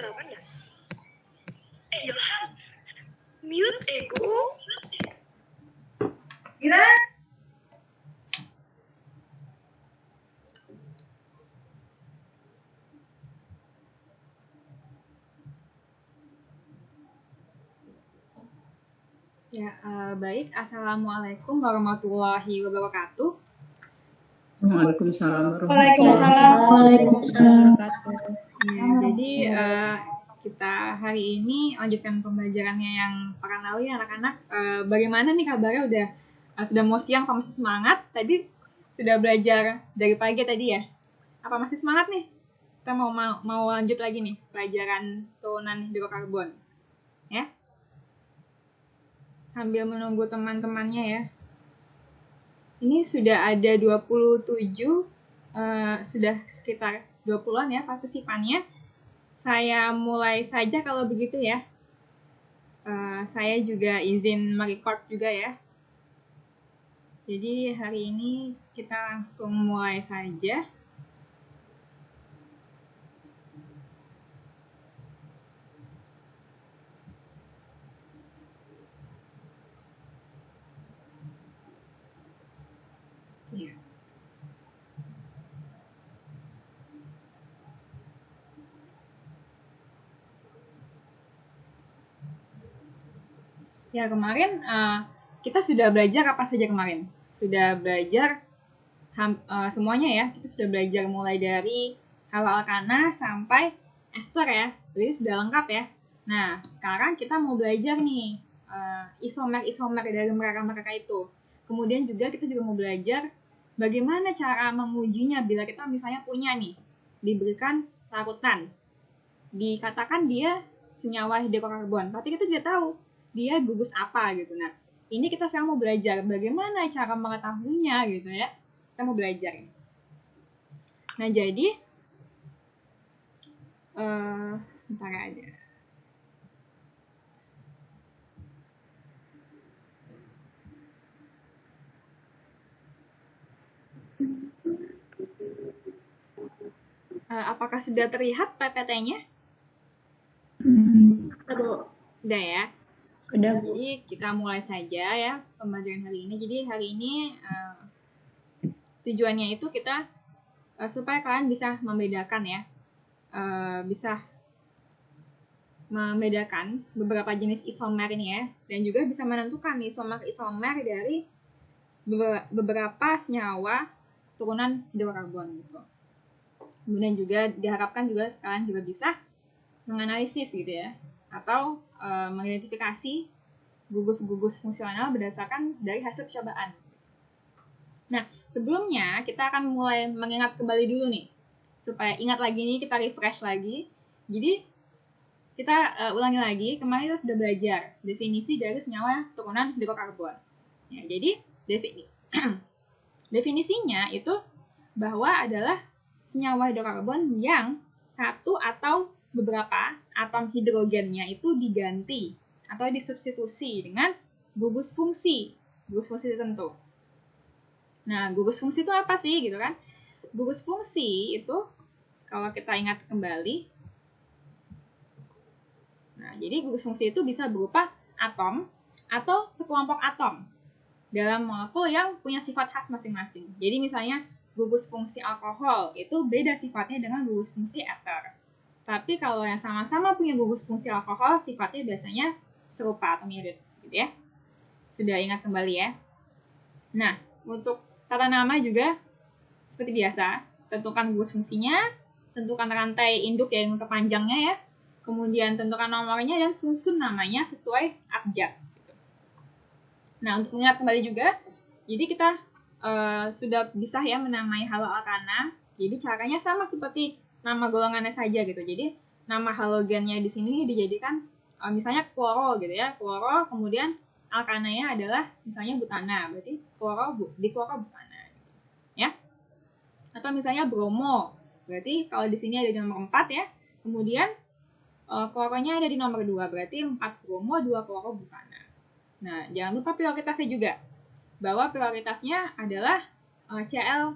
sarapan ya? Ilham, mute ego. Kira? Ya, baik. Assalamualaikum warahmatullahi wabarakatuh. Waalaikumsalam Waalaikumsalam. Ya, jadi kita hari ini lanjutkan pembelajarannya yang pekan lalu ya anak-anak. Bagaimana nih kabarnya? Sudah mau siang apa masih semangat? Tadi sudah belajar dari pagi tadi ya. Apa masih semangat nih? Kita mau lanjut lagi nih pelajaran turunan hidrokarbon. Ya. Sambil menunggu teman-temannya ya. Ini sudah ada 27, sudah sekitar 20-an ya partisipannya. Saya mulai saja kalau begitu ya. Saya juga izin merecord juga ya. Jadi hari ini kita langsung mulai saja. Ya. Ya, kemarin kita sudah belajar apa saja kemarin? Sudah belajar semuanya ya. Kita sudah belajar mulai dari haloalkana sampai ester ya. Jadi sudah lengkap ya. Nah, sekarang kita mau belajar nih isomer-isomer dari mereka-mereka itu. Kemudian juga kita juga mau belajar bagaimana cara mengujinya bila kita misalnya punya nih, diberikan larutan. Dikatakan dia senyawa hidrokarbon, tapi kita tidak tahu dia gugus apa gitu. Nah, ini kita sekarang mau belajar bagaimana cara mengetahuinya gitu ya. Kita mau belajar. Nah, jadi sebentar aja. Apakah sudah terlihat PPT-nya? Sudah ya? Sudah. Jadi kita mulai saja ya pembelajaran hari ini. Jadi hari ini tujuannya itu kita supaya kalian bisa membedakan ya, bisa membedakan beberapa jenis isomer ini ya, dan juga bisa menentukan isomer dari beberapa senyawa turunan hidrokarbon gitu. Kemudian juga diharapkan juga kalian juga bisa menganalisis gitu ya, atau mengidentifikasi gugus-gugus fungsional berdasarkan dari hasil percobaan. Nah, sebelumnya kita akan mulai mengingat kembali dulu nih, supaya ingat lagi nih, kita refresh lagi. Jadi kita ulangi lagi, kemarin kita sudah belajar definisi dari senyawa turunan hidrokarbon. Ya, jadi definisinya itu bahwa adalah senyawa hidrokarbon yang satu atau beberapa atom hidrogennya itu diganti atau disubstitusi dengan gugus fungsi tertentu. Nah, gugus fungsi itu apa sih gitu kan? Gugus fungsi itu kalau kita ingat kembali, nah jadi gugus fungsi itu bisa berupa atom atau sekelompok atom dalam molekul yang punya sifat khas masing-masing. Jadi misalnya gugus fungsi alkohol itu beda sifatnya dengan gugus fungsi eter. Tapi kalau yang sama-sama punya gugus fungsi alkohol, sifatnya biasanya serupa atau mirip, gitu ya. Sudah ingat kembali ya. Nah, untuk tata nama juga seperti biasa, tentukan gugus fungsinya, tentukan rantai induk yang kepanjangnya ya, kemudian tentukan nomornya dan susun namanya sesuai abjad. Gitu. Nah, untuk mengingat kembali juga, jadi kita sudah bisa ya menamai haloalkana. Jadi caranya sama seperti nama golongannya saja gitu. Jadi nama halogennya di sini dijadikan misalnya kloro gitu ya. Kloro, kemudian alkananya adalah misalnya butana. Berarti diklorobutana gitu. Ya. Atau misalnya bromo. Berarti kalau di sini ada di nomor 4 ya. Kemudian kloronya ada di nomor 2. Berarti 4 bromo, 2 klorobutana. Nah, jangan lupa prioritasnya juga. Bahwa prioritasnya adalah Cl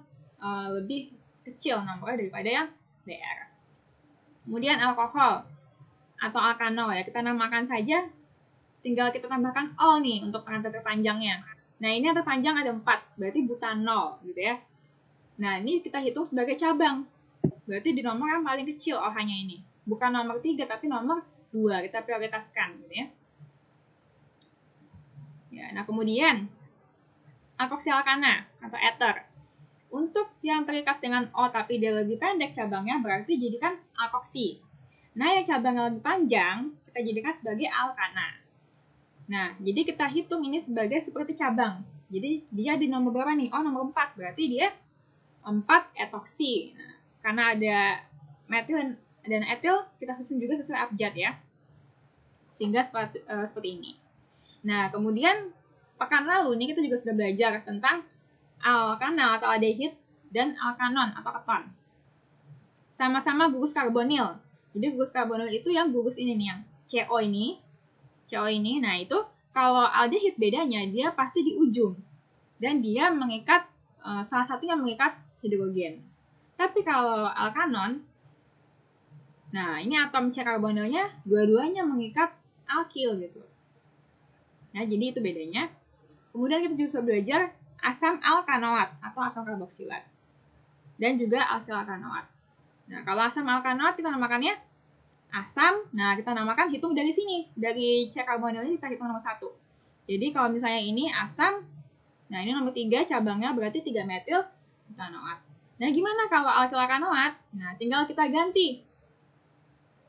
lebih kecil nomornya daripada yang Br. Kemudian alkohol. atau alkanol ya. Kita namakan saja, tinggal kita tambahkan ol nih untuk pengantar terpanjangnya. Nah, ini yang terpanjang ada 4, berarti butanol gitu ya. Nah, ini kita hitung sebagai cabang. Berarti di nomor yang paling kecil OH-nya ini. Bukan nomor 3, tapi nomor 2. Kita prioritaskan gitu ya. Ya, nah kemudian alkoksialkana atau ether. Untuk yang terikat dengan O tapi dia lebih pendek cabangnya, berarti jadikan alkoksi. Nah, yang cabangnya lebih panjang, kita jadikan sebagai alkana. Nah, jadi kita hitung ini sebagai seperti cabang. Jadi dia di nomor berapa nih? Oh, nomor 4. Berarti dia 4 etoksi. Nah, karena ada metil dan etil, kita susun juga sesuai abjad ya. Sehingga seperti ini. Nah, kemudian pekan lalu ini kita juga sudah belajar tentang alkanal atau aldehid dan alkanon atau keton. Sama-sama gugus karbonil. Jadi gugus karbonil itu yang gugus ini nih, yang CO ini. CO ini, nah itu kalau aldehid bedanya dia pasti di ujung. Dan dia mengikat, salah satunya mengikat hidrogen. Tapi kalau alkanon, nah ini atom C karbonilnya dua-duanya mengikat alkil gitu. Nah, jadi itu bedanya. Kemudian kita juga belajar asam alkanoat atau asam karboksilat. Dan juga alkil alkanoat. Nah, kalau asam alkanoat kita namakannya asam. Nah, kita namakan hitung dari sini. Dari C karbonil ini kita hitung nomor 1. Jadi kalau misalnya ini asam, nah ini nomor 3 cabangnya berarti 3 metil alkanoat. Nah, gimana kalau alkil alkanoat? Nah, tinggal kita ganti.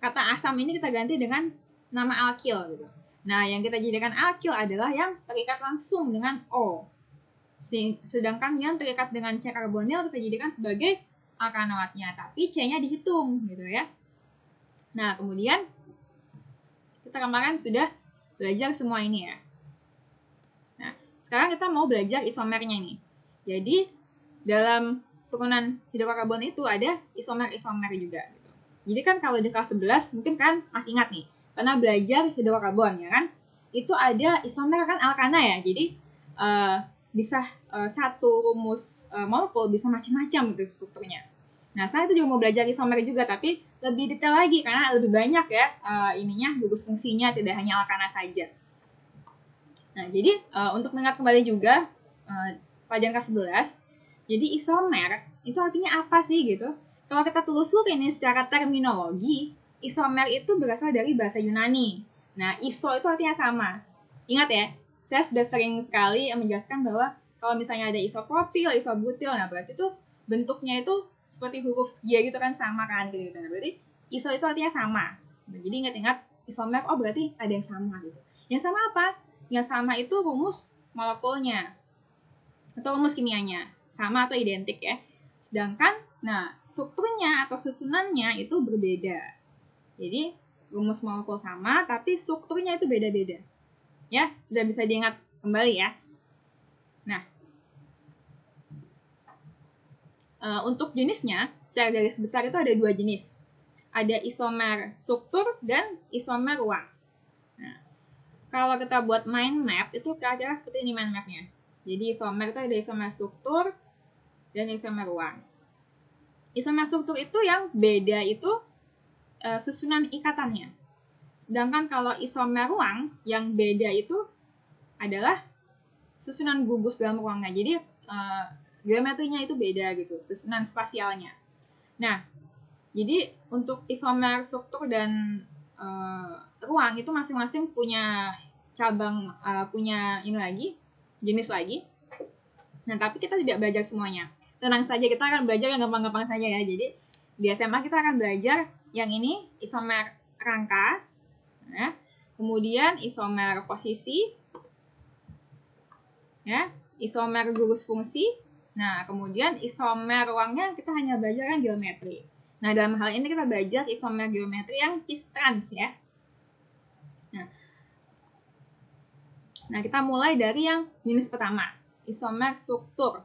Kata asam ini kita ganti dengan nama alkil gitu. Nah, yang kita jadikan alkil adalah yang terikat langsung dengan O. Sedangkan yang terikat dengan C karbonil kita jadikan sebagai alkanoatnya, tapi C-nya dihitung gitu ya. Nah, kemudian kita kemarin sudah belajar semua ini ya. Nah, sekarang kita mau belajar isomernya nih. Jadi, dalam turunan hidrokarbon itu ada isomer-isomer juga gitu. Jadi kan kalau di kelas 11 mungkin kan masih ingat nih, pernah belajar hidrokarbon ya kan? Itu ada isomer kan alkana ya. Jadi bisa satu rumus molekul bisa macam-macam gitu strukturnya. Nah, saya itu juga mau belajar isomer juga, tapi lebih detail lagi karena lebih banyak ya ininya, gugus fungsinya, tidak hanya alkana saja. Nah, jadi untuk mengingat kembali juga pelajaran kelas 11, jadi isomer itu artinya apa sih gitu? Kalau kita telusuri ini secara terminologi, isomer itu berasal dari bahasa Yunani. Nah, iso itu artinya sama. Ingat ya, saya sudah sering sekali menjelaskan bahwa kalau misalnya ada isopropil, isobutil, nah berarti itu bentuknya itu seperti huruf Y gitu kan, sama kan gitu. Nah, berarti iso itu artinya sama. Nah, jadi ingat-ingat isomer, oh berarti ada yang sama gitu. Yang sama apa? Yang sama itu rumus molekulnya atau rumus kimianya, sama atau identik ya. Sedangkan, nah strukturnya atau susunannya itu berbeda. Jadi rumus molekul sama, tapi strukturnya itu beda-beda. Ya, sudah bisa diingat kembali ya. Nah, untuk jenisnya, secara garis besar itu ada 2 jenis. Ada isomer struktur dan isomer ruang. Nah, kalau kita buat mind map, itu kira-kira seperti ini mind mapnya. Jadi isomer itu ada isomer struktur dan isomer ruang. Isomer struktur itu yang beda itu susunan ikatannya. Sedangkan kalau isomer ruang, yang beda itu adalah susunan gugus dalam ruangnya. Jadi geometrinya itu beda gitu, susunan spasialnya. Nah, jadi untuk isomer struktur dan ruang itu masing-masing punya cabang, punya ini lagi, jenis lagi. Nah, tapi kita tidak belajar semuanya. Tenang saja, kita akan belajar yang gampang-gampang saja ya. Jadi di SMA kita akan belajar yang ini isomer rangka, ya. Kemudian isomer posisi, ya, isomer gugus fungsi. Nah, kemudian isomer ruangnya kita hanya belajar yang geometri. Nah, dalam hal ini kita belajar isomer geometri yang cis-trans ya. Nah, kita mulai dari yang jenis pertama, isomer struktur.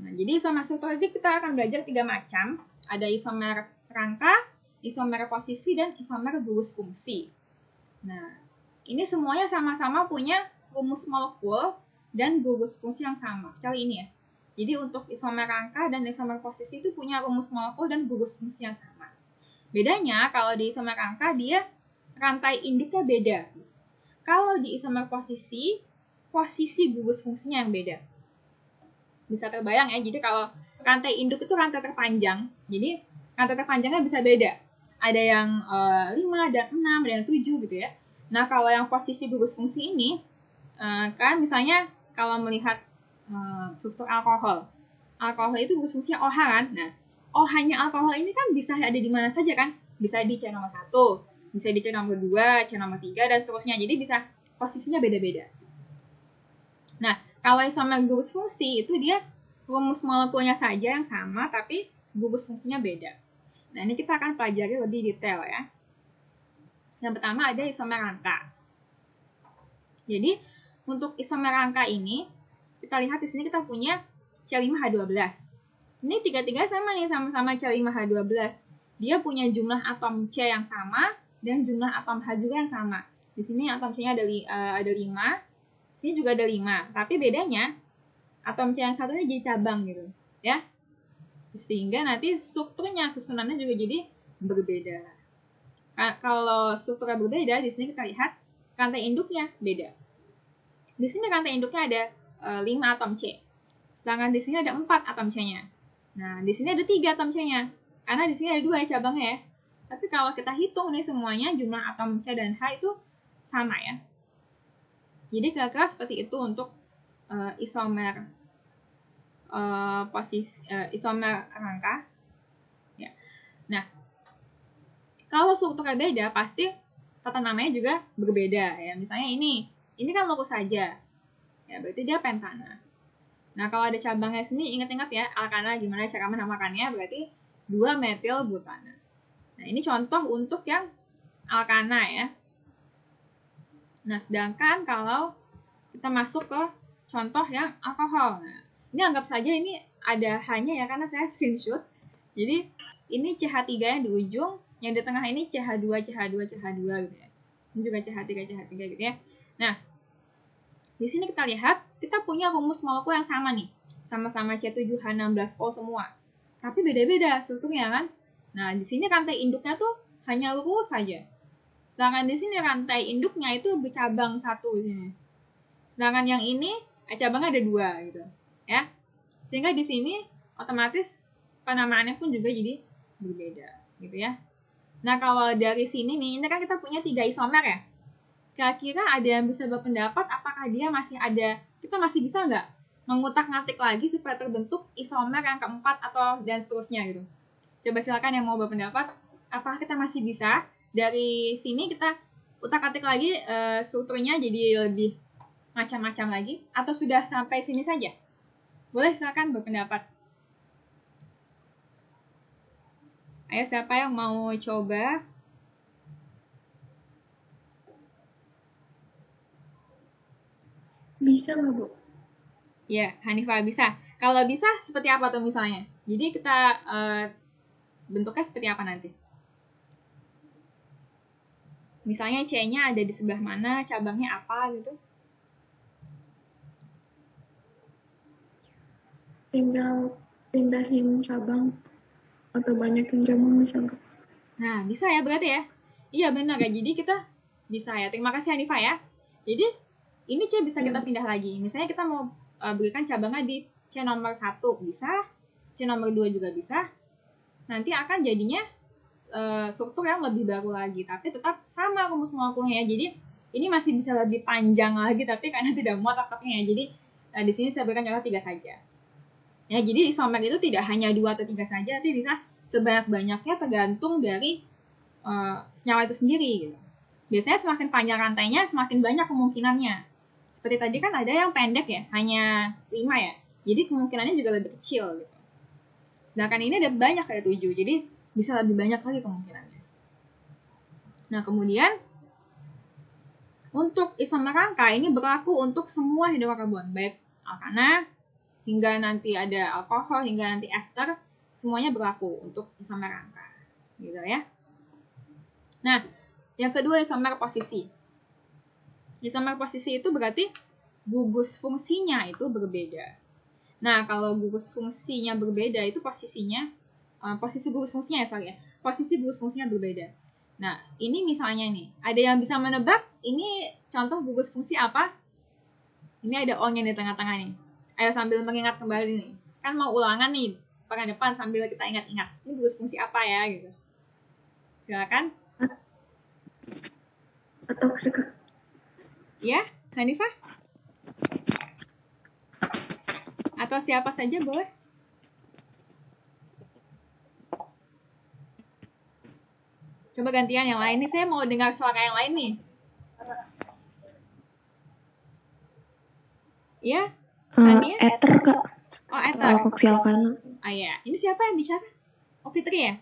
Nah, jadi isomer struktur ini kita akan belajar 3 macam. Ada isomer rangka, isomer posisi, dan isomer gugus fungsi. Nah, ini semuanya sama-sama punya rumus molekul dan gugus fungsi yang sama. Kecuali ini ya. Jadi untuk isomer rangka dan isomer posisi itu punya rumus molekul dan gugus fungsi yang sama. Bedanya kalau di isomer rangka dia rantai induknya beda. Kalau di isomer posisi gugus fungsinya yang beda. Bisa terbayang ya, jadi kalau rantai induk itu rantai terpanjang, jadi rantai terpanjangnya bisa beda. Ada yang 5, ada 6, ada yang 7 gitu ya. Nah, kalau yang posisi gugus fungsi ini, kan misalnya kalau melihat struktur alkohol itu gugus fungsinya OH kan. Nah, OH-nya alkohol ini kan bisa ada di mana saja kan? Bisa di C nomor 1, bisa di C nomor 2, C nomor 3, dan seterusnya. Jadi bisa posisinya beda-beda. Nah, kalau isomer gugus fungsi itu dia rumus molekulnya saja yang sama, tapi gugus fungsinya beda. Nah, ini kita akan pelajari lebih detail ya. Yang pertama ada isomer rangka. Jadi, untuk isomer rangka ini, kita lihat di sini kita punya C5H12. Ini tiga-tiga sama nih, sama-sama C5H12. Dia punya jumlah atom C yang sama dan jumlah atom H juga yang sama. Di sini atom C-nya ada 5, sini juga ada 5, tapi bedanya atom C yang satunya jadi cabang gitu, ya. Sehingga nanti strukturnya, susunannya juga jadi berbeda. Kalau strukturnya berbeda, di sini kita lihat rantai induknya beda. Di sini rantai induknya ada 5 atom C. Sedangkan di sini ada 4 atom C-nya. Nah, di sini ada 3 atom C-nya. Karena di sini ada 2 cabangnya ya. Tapi kalau kita hitung nih semuanya, jumlah atom C dan H itu sama ya. Jadi kira-kira seperti itu untuk isomer isomer rangka. Ya. Nah, kalau strukturnya beda, pasti tata namanya juga berbeda ya. Misalnya ini kan lurus saja. Ya, berarti dia pentana. Nah, kalau ada cabangnya sini, ingat-ingat ya, alkana gimana cara menamakannya, berarti 2-metil butana. Nah, ini contoh untuk yang alkana ya. Nah, sedangkan kalau kita masuk ke contoh yang alkohol. Nah, ini anggap saja ini ada hanya ya, karena saya screenshot. Jadi, ini CH3 yang di ujung, yang di tengah ini CH2 gitu ya. Ini juga CH3 gitu ya. Nah, di sini kita lihat, kita punya rumus molekul yang sama nih. Sama-sama C7H16O semua. Tapi beda-beda strukturnya kan. Nah, di sini rantai induknya tuh hanya lurus saja. Sedangkan di sini rantai induknya itu bercabang 1 di sini. Sedangkan yang ini cabangnya ada 2 gitu. Ya. Sehingga di sini otomatis penamaannya pun juga jadi berbeda gitu ya. Nah, kalau dari sini nih, ini kan kita punya 3 isomer ya. Kira-kira ada yang bisa berpendapat apakah dia masih ada, kita masih bisa nggak mengutak-ngatik lagi supaya terbentuk isomer yang keempat atau dan seterusnya gitu. Coba silakan yang mau berpendapat, apakah kita masih bisa dari sini kita utak-atik lagi strukturnya jadi lebih macam-macam lagi, atau sudah sampai sini saja? Boleh silakan berpendapat. Ayo, siapa yang mau coba? Bisa nggak, Bu? Ya, Hanifah bisa. Kalau bisa, seperti apa tuh misalnya? Jadi kita bentuknya seperti apa nanti? Misalnya C-nya ada di sebelah mana, cabangnya apa gitu? Tinggal pindahin cabang atau banyakin cabang misalnya. Nah, bisa ya berarti ya? Iya benar ya, jadi kita bisa ya. Terima kasih Hanifah ya. Jadi, ini C bisa kita pindah lagi. Misalnya kita mau berikan cabangnya di C nomor 1 bisa, C nomor 2 juga bisa. Nanti akan jadinya struktur yang lebih baru lagi, tapi tetap sama rumus molekulnya. Jadi ini masih bisa lebih panjang lagi, tapi karena tidak muat otaknya ya. Jadi di sini saya berikan contoh 3 saja. Ya, jadi isomer itu tidak hanya 2 atau 3 saja, tapi bisa sebanyak-banyaknya tergantung dari senyawa itu sendiri. Gitu. Biasanya semakin panjang rantainya, semakin banyak kemungkinannya. Seperti tadi kan ada yang pendek ya, hanya 5 ya. Jadi kemungkinannya juga lebih kecil. Gitu. Sedangkan ini ada banyak, ada 7. Jadi bisa lebih banyak lagi kemungkinannya. Nah, kemudian untuk isomer rangka ini berlaku untuk semua hidrokarbon, baik alkana, hingga nanti ada alkohol, hingga nanti ester, semuanya berlaku untuk isomer rangka. Gitu ya. Nah, yang kedua isomer posisi. Isomer posisi itu berarti gugus fungsinya itu berbeda. Nah, kalau gugus fungsinya berbeda itu posisinya, posisi gugus fungsinya ya, sorry ya. Posisi gugus fungsinya berbeda. Nah, ini misalnya nih, ada yang bisa menebak ini contoh gugus fungsi apa? Ini ada O-nya di tengah-tengah nih. Ayo sambil mengingat kembali nih. Kan mau ulangan nih, pekan depan sambil kita ingat-ingat. Ini gugus fungsi apa ya gitu. Silakan. Atau Kak? Ya, Hanifah? Atau siapa saja boleh? Coba gantian yang lain nih, saya mau dengar suara yang lain nih. Ya? Tania? Ether Kak. Oh, Ether. Koaksial kanan. Ah ya, ini siapa yang bicara? Oh, Fitri ya?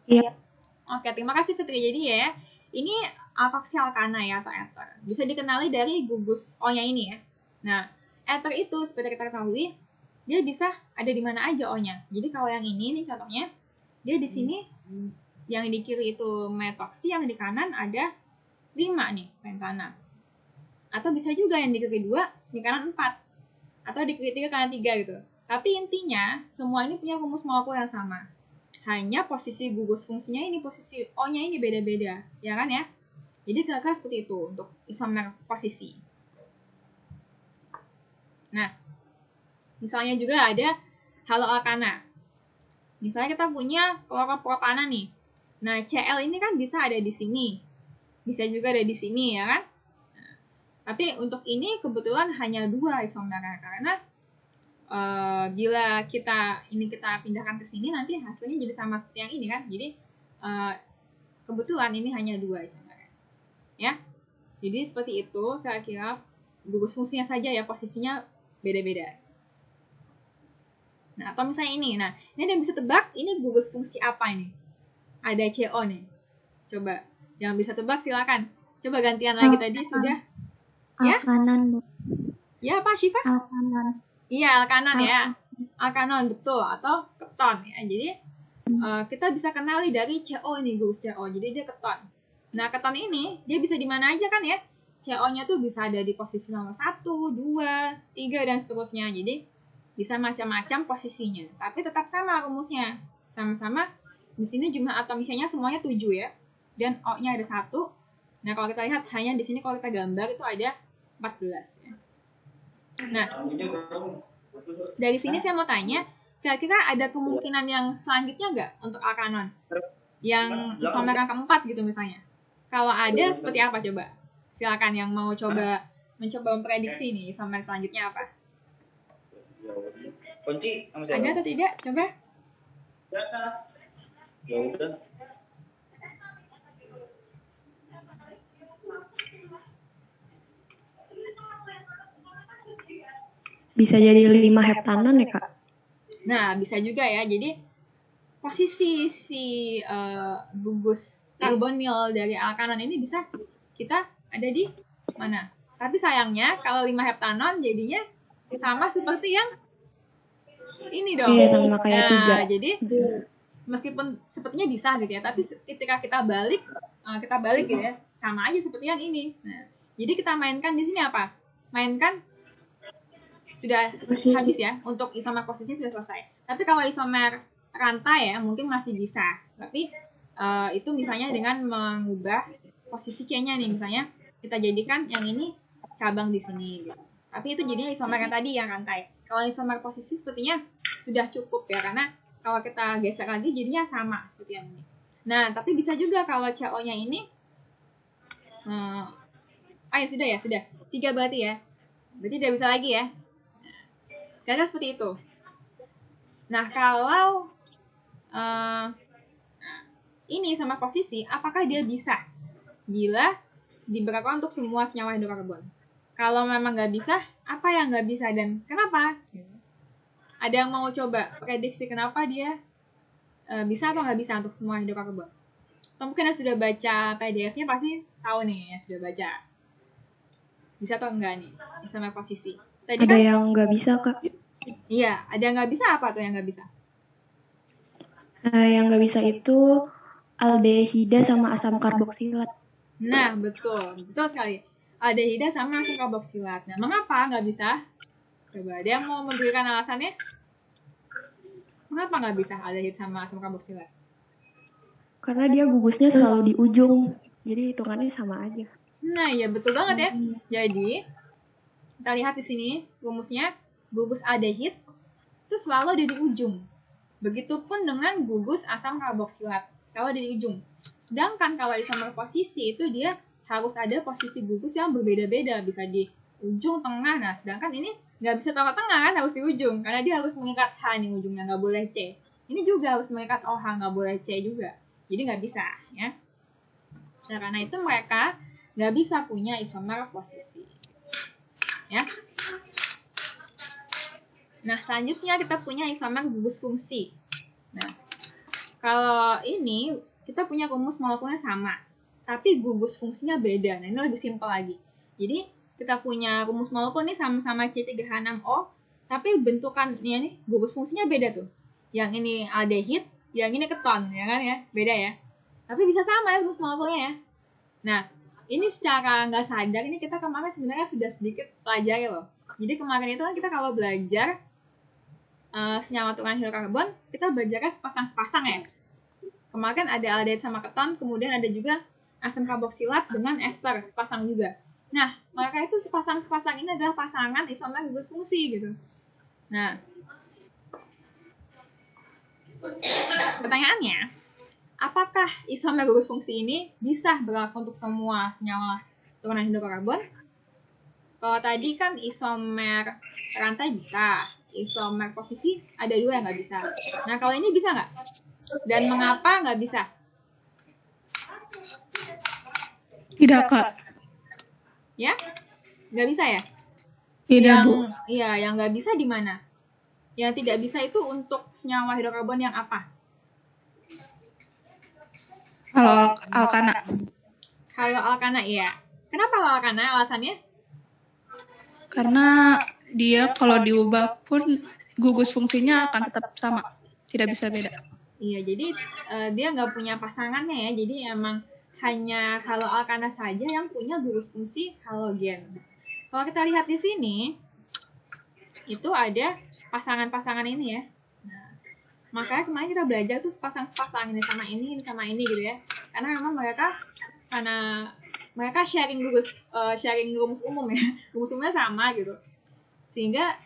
Iya. Oke, terima kasih Fitri. Jadi ya, ini koaksial kana ya atau ether. Bisa dikenali dari gugus O-nya ini ya. Nah, ether itu seperti kita ketahui, dia bisa ada di mana aja O-nya. Jadi kalau yang ini nih contohnya, dia di sini yang di kiri itu metoksi, yang di kanan ada 5 nih, pentana. Atau bisa juga yang di kiri 2, di kanan 4. Atau di kiri 3, kanan 3 gitu. Tapi intinya, semua ini punya rumus molekul yang sama. Hanya posisi gugus fungsinya ini, posisi O-nya ini beda-beda. Ya kan ya? Jadi kira-kira seperti itu untuk isomer posisi. Nah, misalnya juga ada haloalkana. Misalnya kita punya kloropropana nih. Nah, Cl ini kan bisa ada di sini. Bisa juga ada di sini, ya kan? Nah, tapi untuk ini kebetulan hanya 2 isomernya. Karena bila kita pindahkan ke sini, nanti hasilnya jadi sama seperti yang ini kan. Jadi, kebetulan ini hanya 2 isomernya. Ya, jadi seperti itu kira-kira gugus fungsinya saja ya, posisinya beda-beda. Nah, atau misalnya ini. Nah, ini ada yang bisa tebak, ini gugus fungsi apa ini? Ada CO nih. Coba, yang bisa tebak silakan. Coba gantian lagi tadi sudah. Ya? Alkanan, Bu. Ya, apa Syifa? Alkanan. Iya, alkanon ya. Alkanon, betul. Atau keton ya. Jadi, kita bisa kenali dari CO ini, gugus CO. Jadi dia keton. Nah, keton ini, dia bisa di mana aja kan ya? CO-nya tuh bisa ada di posisi nomor 1, 2, 3, dan seterusnya. Jadi, bisa macam-macam posisinya. Tapi tetap sama rumusnya. Sama-sama, di sini jumlah atom C-nya semuanya 7 ya. Dan O-nya ada 1. Nah, kalau kita lihat, hanya di sini kalau kita gambar itu ada 14 ya. Nah, dari sini saya mau tanya, kira-kira ada kemungkinan yang selanjutnya nggak untuk alkanon? Yang isomer yang keempat gitu misalnya. Kalau ada, seperti apa coba? Silakan yang mau mencoba memprediksi nih isomer selanjutnya apa? Kunci Ada atau tidak? Coba. Ya udah. Bisa jadi 5 heptanon ya, Kak? Nah, bisa juga ya. Jadi, posisi si gugus karbonil dari alkanon ini bisa kita ada di mana? Tapi sayangnya, kalau 5 heptanon jadinya sama seperti yang ini dong. Iya, sama kayak 3. Jadi, meskipun sepertinya bisa gitu ya, tapi ketika kita balik gitu ya, sama aja seperti yang ini. Nah, jadi kita mainkan di sini apa? Mainkan sudah habis ya, untuk isomer posisi sudah selesai. Tapi kalau isomer rantai ya, mungkin masih bisa. Tapi itu misalnya dengan mengubah posisi C-nya nih, misalnya kita jadikan yang ini cabang di sini. Gitu. Tapi itu jadinya isomer yang tadi yang rantai. Kalau isomer posisi sepertinya sudah cukup ya, karena kalau kita geser lagi jadinya sama seperti yang ini. Nah, tapi bisa juga kalau CO-nya ini, ya sudah. 3 berarti ya. Berarti tidak bisa lagi ya. Karena seperti itu. Nah, kalau ini sama posisi, apakah dia bisa bila diberlakukan untuk semua senyawa hidrokarbon? Kalau memang nggak bisa, apa yang nggak bisa dan kenapa? Ada yang mau coba prediksi kenapa dia bisa atau nggak bisa untuk semua hidrokarbon? Atau mungkin yang sudah baca PDF-nya pasti tahu nih, ya sudah baca. Bisa atau enggak nih, sama posisi. Tadi ada kan, yang nggak bisa, Kak. Iya, ada yang nggak bisa, apa tuh yang nggak bisa? Yang nggak bisa itu aldehida sama asam karboksilat. Nah, betul sekali. Aldehida sama asam karboksilat. Nah, mengapa nggak bisa? Coba, ada yang mau memberikan alasannya? Mengapa nggak bisa aldehid sama asam karboksilat? Karena dia gugusnya selalu di ujung. Jadi hitungannya sama aja. Nah, ya betul banget ya. Jadi, kita lihat di sini rumusnya gugus aldehid itu selalu ada di ujung. Begitupun dengan gugus asam karboksilat, selalu ada di ujung. Sedangkan kalau isomer posisi itu dia harus ada posisi gugus yang berbeda-beda, bisa di ujung, tengah. Nah, sedangkan ini nggak bisa tengah-tengah kan, harus di ujung. Karena dia harus mengikat H nih ujungnya, nggak boleh C. Ini juga harus mengikat OH, nggak boleh C juga. Jadi nggak bisa ya. Nah, karena itu mereka nggak bisa punya isomer posisi. Ya. Nah, selanjutnya kita punya isomer gugus fungsi. Nah, kalau ini kita punya rumus molekulnya sama, tapi gugus fungsinya beda. Nah, ini lebih simpel lagi. Jadi, kita punya rumus molekul nih sama-sama C3H6O, tapi bentukannya nih gugus fungsinya beda tuh. Yang ini aldehid, yang ini keton, ya kan ya? Beda ya. Tapi bisa sama ya rumus molekulnya ya. Nah, ini secara nggak sadar, ini kita kemarin sebenarnya sudah sedikit pelajari loh. Jadi kemarin itu kan kita kalau belajar senyawa turunan hidrokarbon, kita belajarnya sepasang-sepasang ya. Kemarin ada aldehid sama keton, kemudian ada juga asam karboksilat dengan ester, sepasang juga. Nah, mereka itu sepasang-sepasang ini adalah pasangan isomer gugus fungsi gitu. Nah, pertanyaannya, apakah isomer gugus fungsi ini bisa berlaku untuk semua senyawa turunan hidrokarbon? Kalau tadi kan isomer rantai bisa, isomer posisi ada 2 yang nggak bisa. Nah, kalau ini bisa nggak? Dan mengapa nggak bisa? Tidak, Kak. Ya? Nggak bisa ya? Tidak, Bu. Iya, yang nggak bisa di mana? Yang tidak bisa itu untuk senyawa hidrokarbon yang apa? Kalau alkana. Kalau alkana, iya. Kenapa kalau alkana? Alasannya? Karena dia kalau diubah pun gugus fungsinya akan tetap sama. Tidak bisa beda. Iya, jadi dia nggak punya pasangannya ya. Jadi emang hanya halo alkana saja yang punya gugus fungsi halogen. Kalau kita lihat di sini, itu ada pasangan-pasangan ini ya. Nah, makanya kemarin kita belajar tuh sepasang-sepasang ini sama ini gitu ya. Karena memang mereka sharing rumus umum ya. Rumus umumnya sama gitu. Sehingga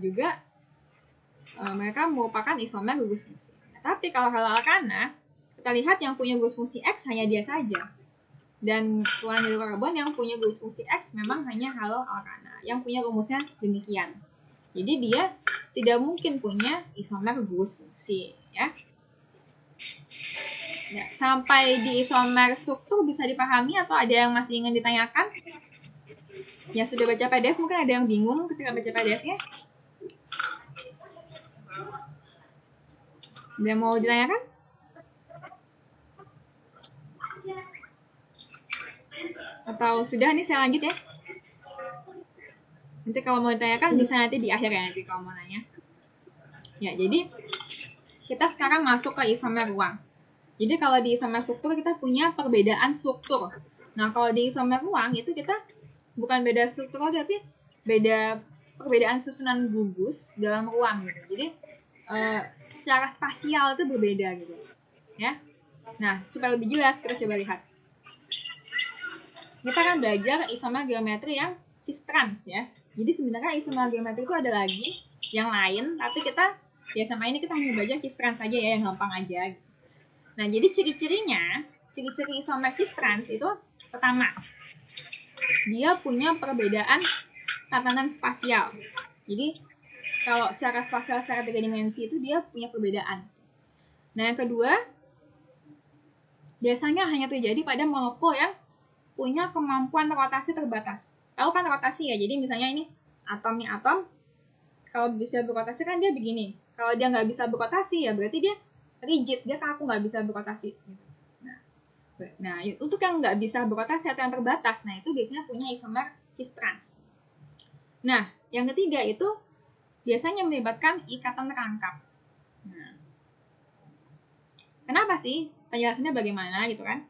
juga mereka merupakan isomer gugus fungsi. Nah, tapi kalau halo alkana, kita lihat yang punya gugus fungsi X hanya dia saja. Dan turunan hidrokarbon yang punya gugus fungsi X memang hanya halo alkana. Yang punya rumusnya demikian. Jadi dia tidak mungkin punya isomer gugus fungsi. Ya. Ya, sampai di isomer struktur bisa dipahami atau ada yang masih ingin ditanyakan? Yang sudah baca PDF mungkin ada yang bingung ketika baca PDF-nya. Ada yang mau ditanyakan? Atau sudah nih saya lanjut ya? Nanti kalau mau ditanyakan bisa nanti di akhir ya nanti kalau mau nanya. Ya, jadi kita sekarang masuk ke isomer ruang. Jadi kalau di isomer struktur kita punya perbedaan struktur. Nah, kalau di isomer ruang itu kita bukan beda struktur lagi, tapi beda perbedaan susunan gugus dalam ruang gitu. Jadi secara spasial itu berbeda gitu. Ya. Nah, supaya lebih jelas kita coba lihat. Kita akan belajar isomer geometri yang cis-trans ya. Jadi sebenarnya isomer geometri itu ada lagi yang lain, tapi kita ya sama ini kita hanya belajar cis-trans saja ya, yang gampang aja. Nah, jadi ciri-ciri isomer cis-trans itu pertama, dia punya perbedaan tatanan spasial. Jadi kalau secara spasial secara 3 dimensi itu dia punya perbedaan. Nah, yang kedua, biasanya hanya terjadi pada molekul yang punya kemampuan rotasi terbatas. Tahu kan rotasi ya? Jadi misalnya ini atom, kalau bisa berotasi kan dia begini. Kalau dia nggak bisa berotasi ya berarti dia rigid, dia kaku nggak bisa berotasi. Nah, untuk yang nggak bisa berotasi atau yang terbatas, nah itu biasanya punya isomer cis-trans. Nah, yang ketiga itu biasanya melibatkan ikatan rangkap. Nah, kenapa sih? Penjelasannya bagaimana gitu kan?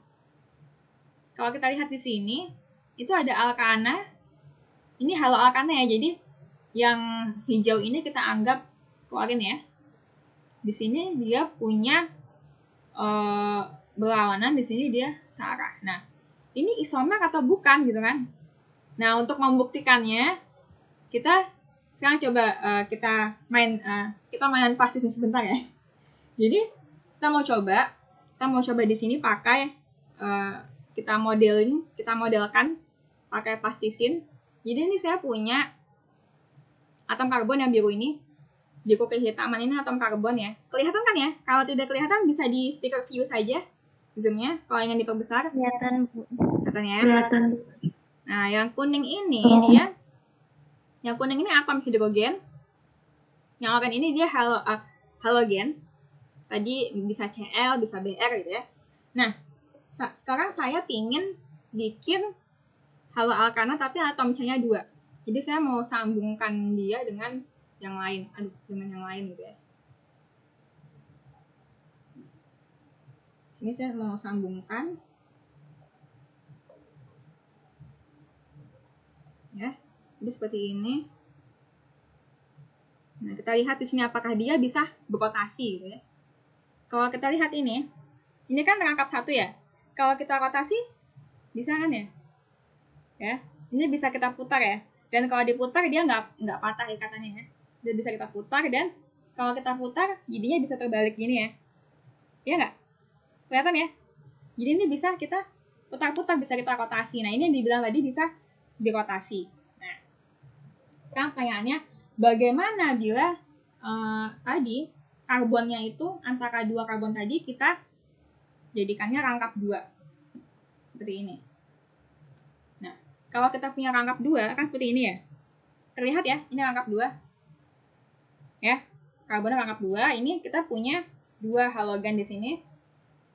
Kalau kita lihat di sini, itu ada alkana. Ini halo alkana ya, jadi yang hijau ini kita anggap klorin ya. Di sini dia punya berlawanan, di sini dia searah. Nah, ini isomer atau bukan gitu kan? Nah, untuk membuktikannya, kita sekarang coba kita main pastiin sebentar ya. Jadi kita mau coba di sini pakai kita modelkan pakai plastisin. Jadi ini saya punya atom karbon yang biru ini, biru kehitaman ini atom karbon ya. Kelihatan kan ya? Kalau tidak kelihatan bisa di sticker view saja zoomnya. Kalau ingin diperbesar, Kelihatan, Bu. kelihatan ya. Kelihatan. Nah, yang kuning ini yang kuning ini atom hidrogen. Yang oranye ini dia halogen. Tadi bisa Cl, bisa Br gitu ya. Nah, sekarang saya pingin bikin haloalkana tapi atom C-nya 2. Jadi saya mau sambungkan dia dengan yang lain. Dengan yang lain gitu ya. Sini saya mau sambungkan. Ya, jadi seperti ini. Nah, kita lihat di sini apakah dia bisa berotasi gitu ya. Kalau kita lihat ini kan rangkap 1 ya. Kalau kita rotasi, bisa kan ya? Ya, ini bisa kita putar ya. Dan kalau diputar dia nggak patah ikatannya ya. Dia bisa kita putar, dan kalau kita putar jadinya bisa terbalik gini ya. Iya nggak? Kelihatan ya? Jadi ini bisa kita putar-putar, bisa kita rotasi. Nah, ini yang dibilang tadi bisa dirotasi. Nah, sekarang pertanyaannya, bagaimana bila tadi karbonnya itu antara 2 karbon tadi kita jadikannya rangkap 2 seperti ini. Nah, kalau kita punya rangkap 2 kan seperti ini ya. Terlihat ya, ini rangkap 2. Ya, karbonnya rangkap 2. Ini kita punya 2 halogen di sini,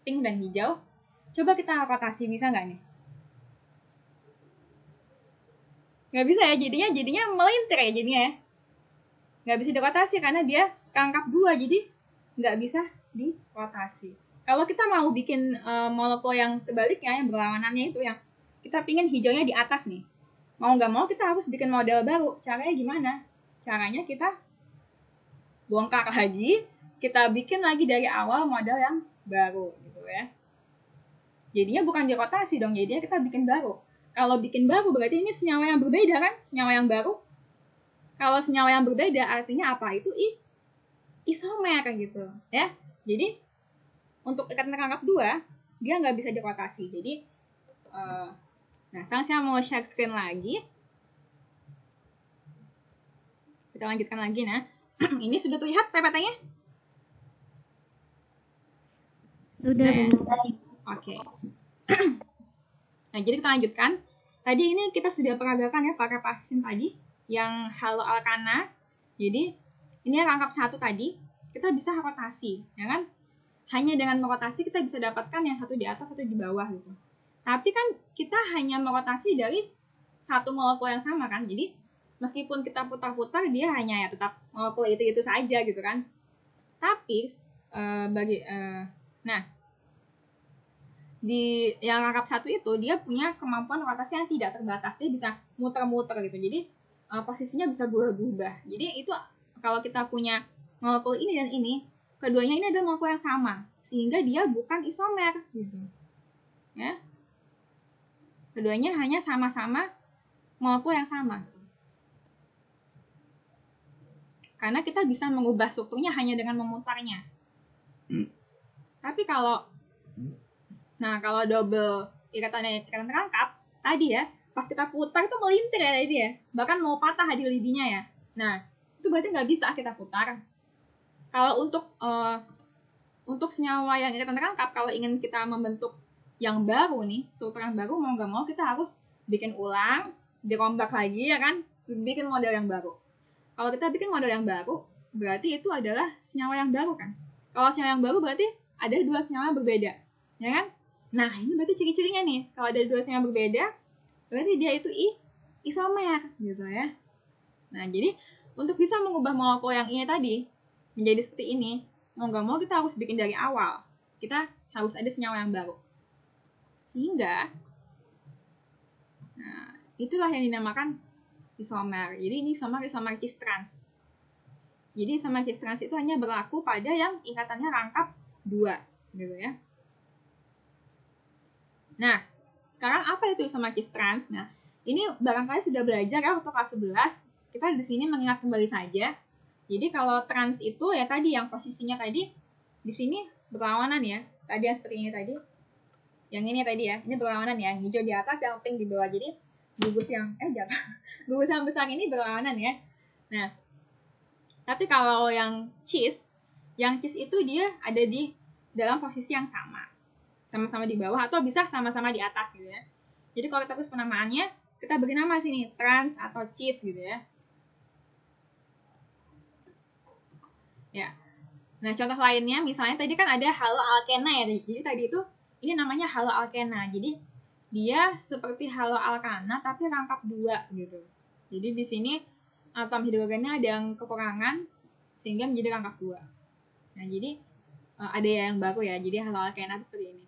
pink dan hijau. Coba kita rotasi, bisa nggak nih? Nggak bisa ya, jadinya melintir ya jadinya ya. Nggak bisa dirotasi karena dia rangkap 2, jadi nggak bisa dirotasi. Kalau kita mau bikin molekul yang sebaliknya, yang berlawanannya itu, yang kita pingin hijaunya di atas nih, mau nggak mau kita harus bikin model baru. Caranya gimana? Caranya kita bongkar lagi, kita bikin lagi dari awal model yang baru gitu ya. Jadinya bukan dirotasi dong, jadinya kita bikin baru. Kalau bikin baru berarti ini senyawa yang berbeda kan? Senyawa yang baru. Kalau senyawa yang berbeda artinya apa? Itu isomer gitu ya. Jadi untuk ikatan rangkap 2 dia nggak bisa dirotasi. Jadi nah, sekarang saya mau share screen lagi. Kita lanjutkan lagi. Nah, ini sudah terlihat PPT-nya? Sudah, Bu. Oke. Nah, jadi kita lanjutkan. Tadi ini kita sudah peragakan ya pakai plastisin tadi yang haloalkana. Jadi ini rangkap 1 tadi kita bisa rotasi, ya kan? Hanya dengan merotasi kita bisa dapatkan yang satu di atas, satu di bawah gitu. Tapi kan kita hanya merotasi dari satu molekul yang sama kan. Jadi meskipun kita putar-putar dia hanya ya tetap molekul itu saja gitu kan. Tapi nah, di yang rangkap 1 itu dia punya kemampuan rotasi yang tidak terbatas. Dia bisa muter-muter gitu. Jadi posisinya bisa berubah-ubah. Jadi itu kalau kita punya molekul ini dan ini, keduanya ini adalah molekul yang sama, sehingga dia bukan isomer gitu. Ya. Keduanya hanya sama-sama molekul yang sama. Karena kita bisa mengubah strukturnya hanya dengan memutarnya. Tapi kalau double ikatan rangkap tadi ya, pas kita putar itu melintir ya tadi ya, bahkan mau patah di lidinya ya. Nah, itu berarti nggak bisa kita putar. Kalau untuk senyawa yang ikatan rangkap, kalau ingin kita membentuk yang baru nih, struktur yang baru, mau nggak mau kita harus bikin ulang, dirombak lagi ya kan, bikin model yang baru. Kalau kita bikin model yang baru, berarti itu adalah senyawa yang baru kan. Kalau senyawa yang baru berarti ada 2 senyawa berbeda, ya kan? Nah, ini berarti ciri-cirinya nih. Kalau ada 2 senyawa berbeda, berarti dia itu isomer gitu ya. Nah, jadi untuk bisa mengubah molekul yang ini tadi menjadi seperti ini, mau nggak mau kita harus bikin dari awal. Kita harus ada senyawa yang baru. Sehingga, nah, itulah yang dinamakan isomer. Jadi ini isomer cis trans. Jadi isomer cis trans itu hanya berlaku pada yang ikatannya rangkap 2, gitu ya. Nah, sekarang apa itu isomer cis trans? Nah, ini barangkali sudah belajar ya waktu kelas 11. Kita di sini mengingat kembali saja. Jadi kalau trans itu ya tadi yang posisinya tadi di sini berlawanan ya. Tadi yang seperti ini tadi. Yang ini tadi ya. Ini berlawanan ya. Hijau di atas, yang pink di bawah. Jadi gugus yang gugus yang besar ini berlawanan ya. Nah, tapi kalau yang cis itu dia ada di dalam posisi yang sama-sama di bawah atau bisa sama-sama di atas gitu ya. Jadi kalau kita tulis penamaannya, kita beri nama sini trans atau cis gitu ya. Ya. Nah, contoh lainnya misalnya tadi kan ada haloalkena ya. Jadi tadi itu ini namanya haloalkena. Jadi dia seperti haloalkana tapi rangkap 2 gitu. Jadi di sini atom hidrogennya ada yang kekurangan sehingga menjadi rangkap 2. Nah, jadi ada yang baru ya. Jadi haloalkena itu seperti ini.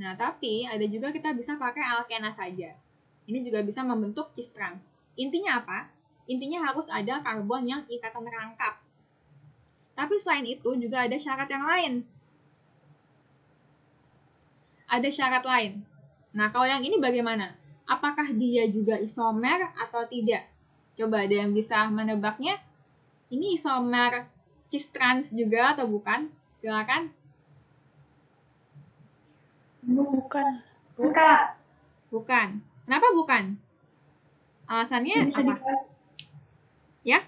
Nah, tapi ada juga kita bisa pakai alkena saja. Ini juga bisa membentuk cis trans. Intinya apa? Intinya harus ada karbon yang ikatan rangkap. Tapi selain itu juga ada syarat yang lain. Ada syarat lain. Nah, kalau yang ini bagaimana? Apakah dia juga isomer atau tidak? Coba ada yang bisa menebaknya? Ini isomer cis trans juga atau bukan? Silakan. Bukan. Bukan. Kenapa bukan? Alasannya apa? Ya?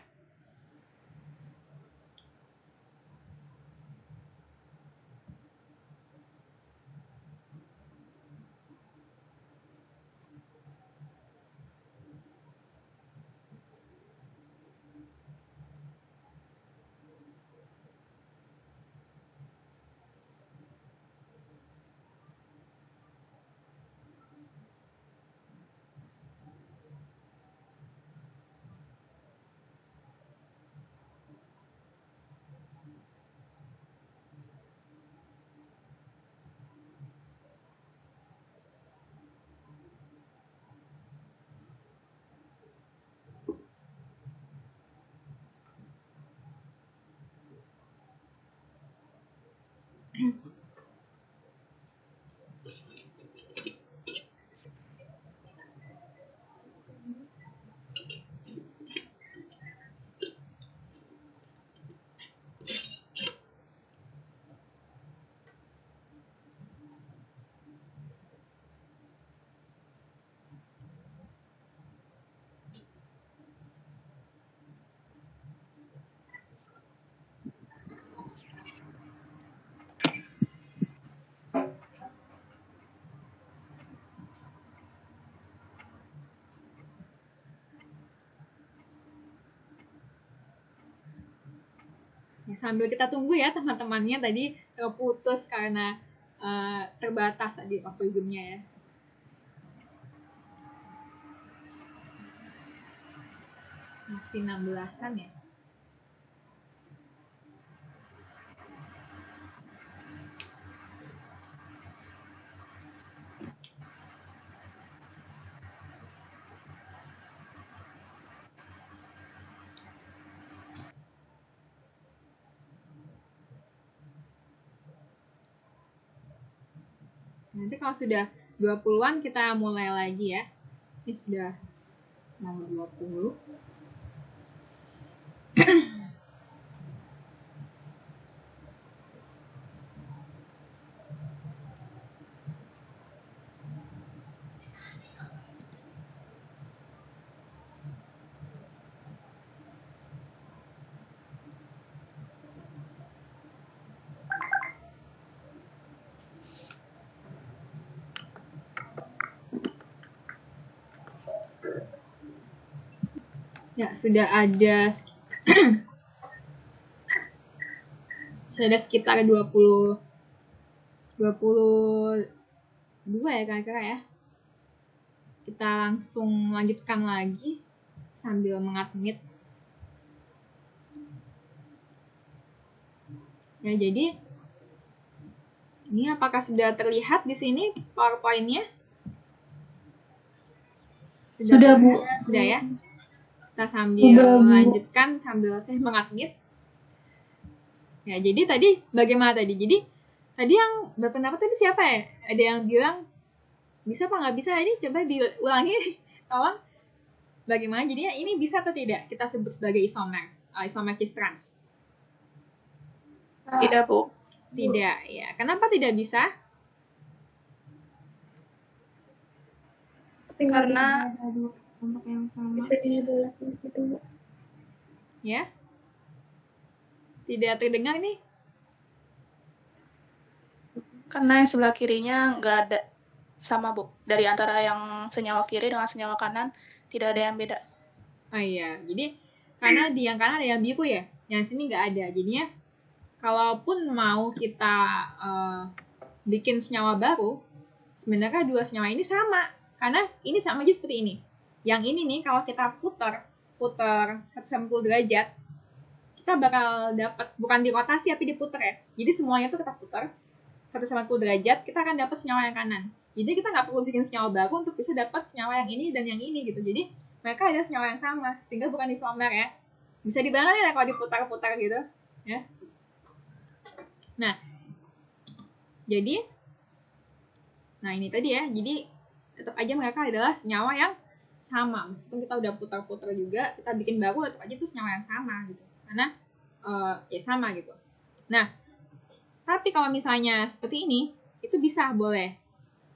Ya, sambil kita tunggu ya teman-temannya tadi terputus karena terbatas tadi waktu Zoom-nya ya. Masih 16-an ya. Nanti kalau sudah 20-an kita mulai lagi ya. Ini sudah nomor 20. Ya, sudah ada sekitar 22 ya kira-kira ya. Kita langsung lanjutkan lagi sambil mengadmit. Ya, jadi ini apakah sudah terlihat di sini PowerPoint-nya? Sudah, Bu. Sudah ya. Kita sambil lanjutkan sambil saya mengadmit. Ya, jadi tadi bagaimana tadi? Jadi tadi yang berpendapat tadi siapa ya? Ada yang bilang Bisa apa nggak bisa? Ini coba diulangi, tolong. Bagaimana jadinya ini bisa atau tidak kita sebut sebagai isomer, isomer cis trans? Tidak, Bu. Tidak, ya. Kenapa tidak bisa? Karena ada dua kelompok yang sama. Bisa dijelasin gitu, Bu. Ya, tidak terdengar nih. karena yang sebelah kirinya nggak ada sama, Bu. Dari antara yang senyawa kiri dengan senyawa kanan tidak ada yang beda. Oh iya, jadi karena di yang kanan ada yang biru ya, yang sini nggak ada. Jadinya kalaupun mau kita bikin senyawa baru, sebenarnya dua senyawa ini sama. Karena ini sama aja seperti ini. Yang ini nih kalau kita putar 180 derajat, kita bakal dapat, bukan di rotasi tapi diputar ya. Jadi semuanya tuh kita putar 180 derajat, kita akan dapat senyawa yang kanan. Jadi kita nggak perlu bikin senyawa baru untuk bisa dapat senyawa yang ini dan yang ini gitu. Jadi mereka ada senyawa yang sama, sehingga bukan isomer ya. Bisa dibayangkan ya kalau diputar-putar gitu, ya. Nah, jadi, ini tadi ya. Jadi tetap aja mereka adalah senyawa yang sama, meskipun kita udah putar-putar juga, kita bikin baru tetap aja itu senyawa yang sama gitu. Karena ya sama gitu. Nah, tapi kalau misalnya seperti ini, itu bisa boleh.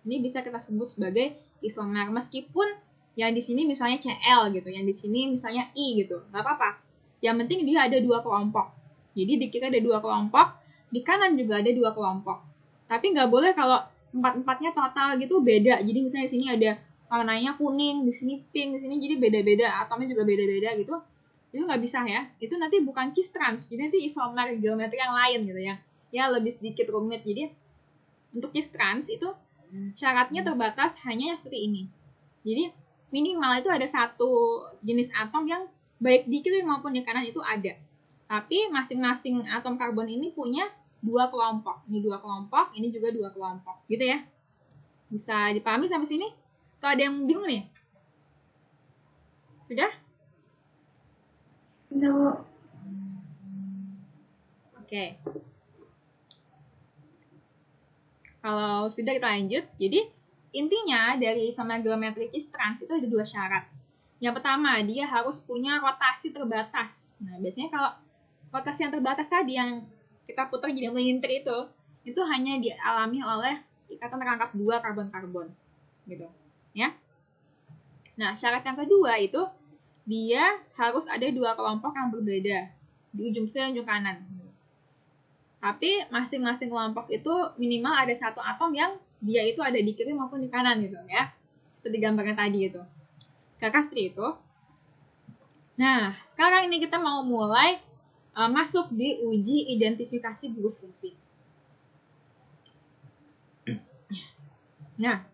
Ini bisa kita sebut sebagai isomer meskipun yang di sini misalnya Cl gitu, yang di sini misalnya I gitu, nggak apa-apa. Yang penting dia ada dua kelompok. Jadi di kiri ada dua kelompok, di kanan juga ada dua kelompok. Tapi nggak boleh kalau empat-empatnya total gitu beda. Jadi misalnya di sini ada warnanya kuning, di sini pink, di sini jadi beda-beda, atomnya juga beda-beda gitu. Itu nggak bisa ya. Itu nanti bukan cis trans, jadi nanti isomer geometri yang lain gitu ya. Ya lebih sedikit rumit. Jadi untuk cis trans itu syaratnya terbatas hanya seperti ini. Jadi minimal itu ada satu jenis atom yang baik di kiri maupun di kanan itu ada. Tapi masing-masing atom karbon ini punya dua kelompok. Ini dua kelompok, ini juga dua kelompok. Gitu ya. Bisa dipahami sampai sini? Atau ada yang bingung nih? Sudah? Udah, Bu. Oke. Kalau sudah kita lanjut. Jadi intinya dari isomer geometri cis trans itu ada dua syarat. Yang pertama, dia harus punya rotasi terbatas. Nah, biasanya kalau rotasi yang terbatas tadi yang kita putar jadi melintir itu hanya dialami oleh ikatan rangkap dua karbon-karbon. Gitu. Ya. Nah, syarat yang kedua itu dia harus ada dua kelompok yang berbeda di ujung kiri dan ujung kanan. Tapi masing-masing kelompok itu minimal ada satu atom yang dia itu ada di kiri maupun di kanan gitu ya. Seperti gambarnya tadi itu. Kira-kira seperti itu. Nah, sekarang ini kita mau mulai masuk di uji identifikasi gugus fungsi. Nah,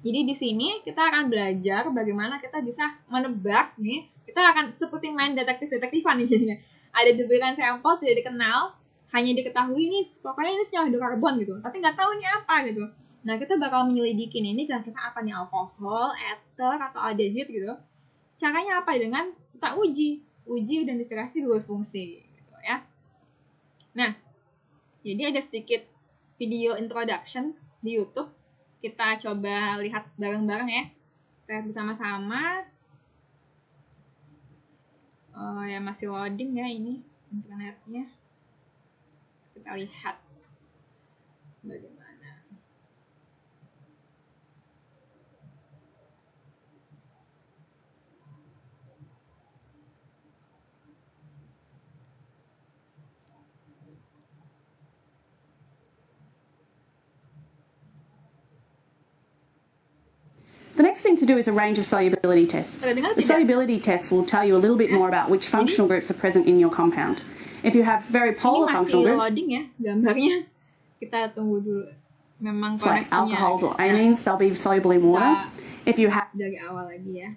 jadi di sini kita akan belajar bagaimana kita bisa menebak nih. Kita akan seperti main detektif-detektifan nih jadinya. Ada diberikan sampel tidak dikenal, hanya diketahui ini pokoknya ini senyawa hidrokarbon gitu, tapi nggak tahu ini apa gitu. Nah, kita bakal menyelidiki ini kira-kira apa nih, alkohol, ether atau aldehid gitu. Caranya apa? Dengan kita uji identifikasi gugus fungsi gitu ya. Nah, jadi ada sedikit video introduction di YouTube. Kita coba lihat bareng-bareng ya. Kita lihat bersama-sama. Ya masih loading ya ini internetnya. Kita lihat bagaimana. The next thing to do is a range of solubility tests. The solubility tests will tell you a little bit more about which functional groups are present in your compound. If you have very polar functional groups, loading ya gambarnya. Kita tunggu dulu. Memang like koneksinya alcohols or amines, they'll be soluble in water. If you have dari awal lagi ya.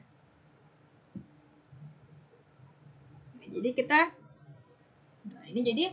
Nah, jadi kita ini jadi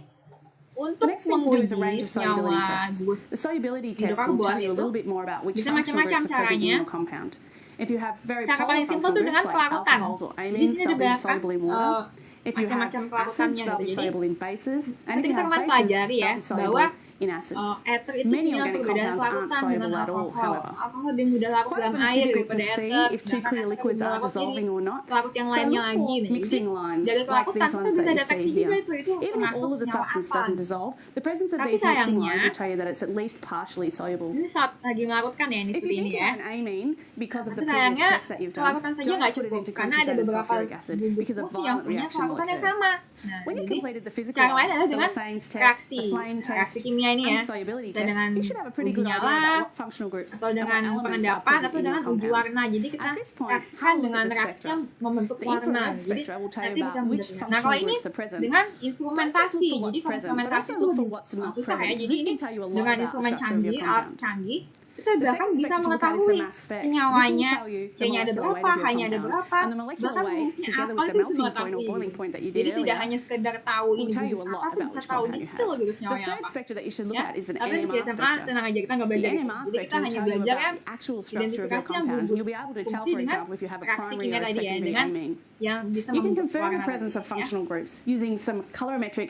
untuk the next thing to do is a range menguji of solubility senyawa tests. gugus The solubility tests will tell you a little bit more about which bisa functional groups macam-macam are present in caranya. your compound. If you have very Cara polar paling simpel functional tuh dengan groups like pelarutan. alcohols or Jadi amines, sini they'll be dibayangkan soluble in water. If you have macam-macam acids, pelarutannya they'll be gitu. Jadi soluble in bases. And seperti if you kita have pernah bases, pelajari ya they'll be soluble bahwa in acids. Ether itu Many punya organic perbedaan compounds aren't larutan dengan soluble at all, alkohol. however. Alkohol lebih mudah larut Quite dalam often it's air difficult to daripada see ether. if two clear liquids are dissolving or not. Larut yang So lainnya look lagi for nih. mixing lines Dari like kelakutan these kita ones bisa that you deteksi see juga here. itu Even if termasuk all of the senyawa substance apa. doesn't dissolve, the presence of Tapi these mixing sayangnya, lines will tell you that it's at least partially soluble. Ini saat lagi melarutkan ya ini If seperti you ini think you ya. have an amine because of the Tapi previous sayangnya tests that you've done, kelakutan saja don't nggak put it cukup into karena ada concentrated beberapa sulfuric acid gugus because a fungsi yang violent punya reaction will kelakutan yang occur. sama. Nah, When you've jadi completed the physical cara lain tests, adalah the dengan Lassane's test, reaksi, the flame reaksi test, kimia ini ya, and the solubility bisa test, dengan you should have a pretty uji good idea nyala about what functional groups atau and what dengan elements are pengendapan present atau in dengan your uji compound. warna. Jadi kita At this point, reaksikan have a look dengan at the reaksi spectra. yang membentuk The warna. infrared Jadi spectra will tell you nanti about bisa which membedakan. Nah kalau functional ini groups are present. dengan Don't just instrumentasi, look for jadi what's kalau present, but instrumentasi also itu look for lebih what's not susah ya. present, Jadi because this ini can tell you a lot dengan about the instrumen structure of your canggih, alat compound. canggih, kita The bahkan second bisa spectrum to look at is the mengetahui mass spec. This will senyawanya, tell you the C-nya ada molecular weight berapa, of your H-nya ada compound. berapa, And the molecular bahkan weight, fungsi together alkohol with the itu melting semua point or tahu. boiling point that you Jadi did tidak earlier, hanya sekedar tahu will ini tell you gugus a lot apa, tapi about bisa which tahu compound you detail have. gugus The senyawanya third apa. spectra that you should look Ya, at is an tapi di NMR SMA spectra. tenang aja kita nggak The belajar itu. NMR Jadi kita spectrum will hanya tell you belajar about yang the actual structure of your identifikasi yang compound. gugus You'll be able to tell, fungsi for dengan example, if you have a reaksi primary kimia or a tadi ya, secondary dengan amine. yang bisa You can membentuk confirm the warna presence tadi, of ya. functional groups using some colorimetric.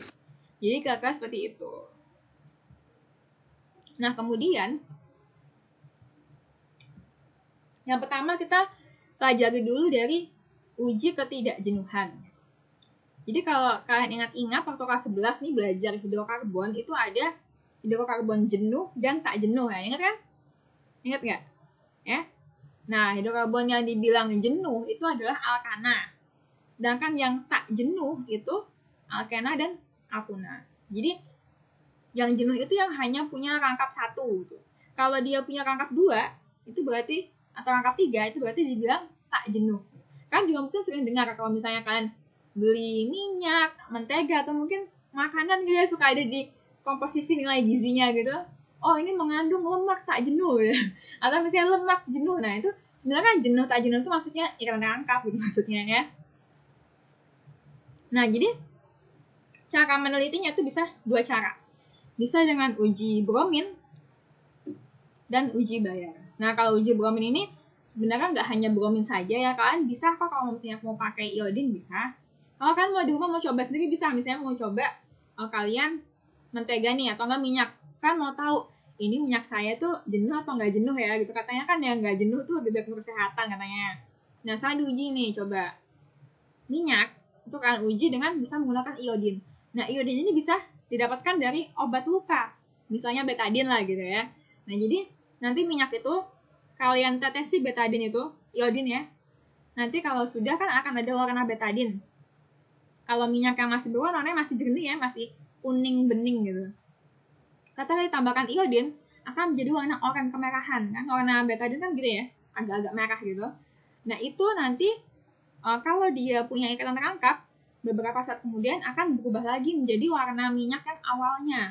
Jadi kira-kira seperti itu. Nah kemudian yang pertama kita pelajari dulu dari uji ketidakjenuhan. Jadi kalau kalian ingat-ingat waktu kelas 11 nih belajar hidrokarbon itu ada hidrokarbon jenuh dan tak jenuh ya, ingat kan? Ingat nggak? Ya. Nah hidrokarbon yang dibilang jenuh itu adalah alkana, sedangkan yang tak jenuh itu alkena dan alkuna. Jadi yang jenuh itu yang hanya punya rangkap 1 gitu. Kalau dia punya rangkap 2 itu berarti, atau rangkap 3 itu berarti dibilang tak jenuh. Kan juga mungkin sering dengar kalau misalnya kalian beli minyak, mentega, atau mungkin makanan gitu ya, suka ada di komposisi nilai gizinya gitu. Oh ini mengandung lemak tak jenuh ya. Atau misalnya lemak jenuh. Nah itu sebenarnya jenuh tak jenuh itu maksudnya ikatan rangkap gitu maksudnya ya. Nah jadi cara menelitinya itu bisa 2 cara. Bisa dengan uji bromin dan uji Bayer. Nah kalau uji bromin ini sebenarnya nggak hanya bromin saja ya, kalian bisa kok kalau misalnya mau pakai iodin bisa. Kalau kalian mau di rumah mau coba sendiri bisa, misalnya mau coba kalian mentega nih atau enggak minyak, kan mau tahu ini minyak saya tuh jenuh atau nggak jenuh ya gitu, katanya kan yang nggak jenuh tuh lebih baik untuk kesehatan katanya. Nah saya diuji nih coba minyak itu kalian uji dengan bisa menggunakan iodin. Nah iodin ini bisa didapatkan dari obat luka, misalnya betadin lah gitu ya. Nah jadi nanti minyak itu kalian tetesi betadin itu, iodin ya. Nanti kalau sudah kan akan ada warna betadin. Kalau minyak yang masih berwarna masih jernih ya, masih kuning bening gitu. Ketika ditambahkan iodin akan menjadi warna oranye kemerahan kan. Warna betadin kan gitu ya, agak-agak merah gitu. Nah itu nanti kalau dia punya ikatan rangkap, beberapa saat kemudian akan berubah lagi menjadi warna minyak yang awalnya.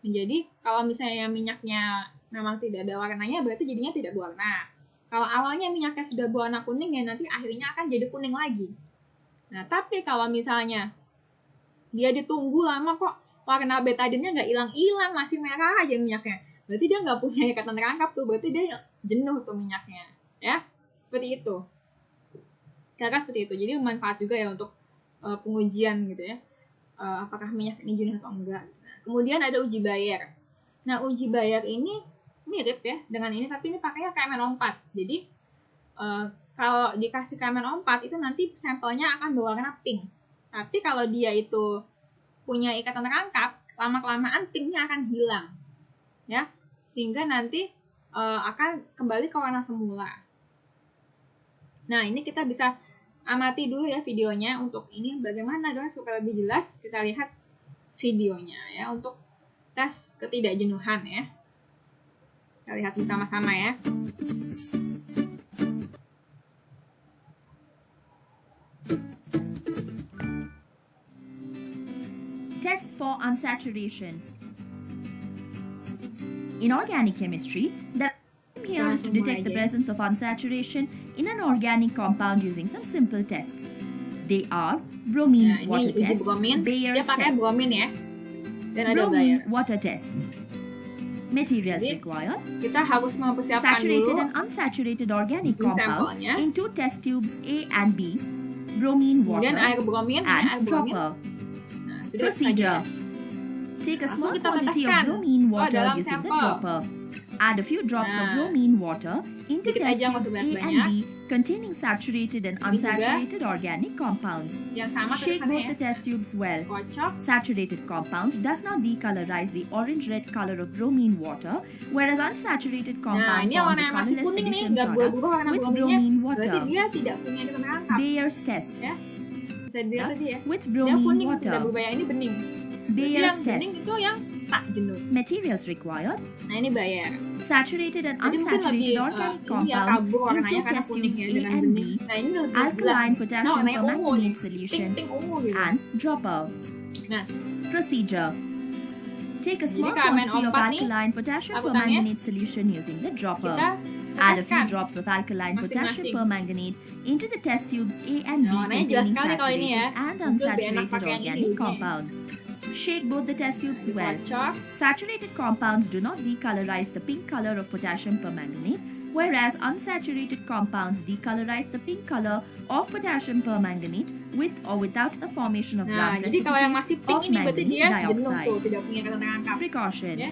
Menjadi kalau misalnya minyaknya memang tidak ada warnanya, berarti jadinya tidak berwarna. Kalau awalnya minyaknya sudah berwarna kuning ya nanti akhirnya akan jadi kuning lagi. Nah tapi kalau misalnya dia ditunggu lama kok warna betadinnya nggak hilang-hilang, masih merah aja minyaknya, berarti dia nggak punya ikatan rangkap tuh, berarti dia jenuh tuh minyaknya ya. Seperti itu, kira-kira seperti itu. Jadi bermanfaat juga ya untuk pengujian gitu ya, apakah minyak ini jenuh atau enggak. Nah, kemudian ada uji Bayer. Nah uji Bayer ini mirip ya dengan ini, tapi ini pakainya KMNO4. Jadi kalau dikasih KMNO4 itu nanti sampelnya akan berwarna pink. Tapi kalau dia itu punya ikatan rangkap, lama-kelamaan pinknya akan hilang ya, sehingga nanti akan kembali ke warna semula. Nah ini kita bisa amati dulu ya videonya untuk ini bagaimana dong, supaya lebih jelas kita lihat videonya ya untuk tes ketidakjenuhan ya. Kita lihat bersama-sama ya. Tests for unsaturation. In organic chemistry, the aim here is to detect the presence of unsaturation in an organic compound using some simple tests. They are bromine water test, Bayer's test, bromin ya. Dan ada bromine Bayer. water test. Materials Jadi, required: kita harus mempersiapkan saturated dulu and unsaturated organic Ini compounds sampelnya. in 2 test tubes A and B, bromine water, kemudian air bromin, and air bromin. dropper. Nah, sudah Procedure: saja. Take a Langsung small kita quantity of tekan. bromine water dalam using the sampel. dropper. Add a few drops of Nah. bromine water into Dikit test aja, nggak tubes usah A and banyak-banyak. B containing saturated and Ini juga. unsaturated organic compounds. Yang sama Shake tulisannya both ya. the test tubes well. Kocok. Saturated compound does not decolorize the orange-red color of bromine water, whereas unsaturated Nah, compound ini yang forms warna a yang masih colorless kuning nih, addition nggak product berubah warna with brominnya. bromine Berarti water. dia tidak punya keterangan lengkap. Bayer's test. Ya, bisa dilihat tadi ya. With Dia bromine kuning, tidak water. berubah. Yang ini bening. Berarti Bayer's yang bening test. itu yang tak jenuh. Materials required: Nah, ini Bayer. saturated and Jadi mungkin unsaturated lebih organic ini ya compounds kabur warnanya into karena test kuning tubes ya A dengan and bening. B, Nah, ini lebih alkaline jelas. potassium Nah, warnanya ungu nih. permanganate solution, Pink ungu gitu. and dropper. Nah, Procedure: take a small Jadi KMN quantity of 4 nih, alkaline potassium lakukannya, permanganate solution using the dropper. kita Add a few tekan. drops of alkaline potassium Masing-masing. permanganate into the test tubes A and B Nah, warnanya jelas containing sekali kalau ini ya. saturated and Itu lebih enak unsaturated pakai yang ini organic ujungnya. compounds. Shake both the test tubes well. Kocok. Saturated compounds do not decolorize the pink color of potassium permanganate, whereas unsaturated compounds decolorize the pink color of potassium permanganate with or without the formation of Nah, brown jadi kalau yang masih precipitate pink of ini berarti manganese dia jenuh tuh, dioxide. tidak punya keterangan lengkap. Precaution: Ya.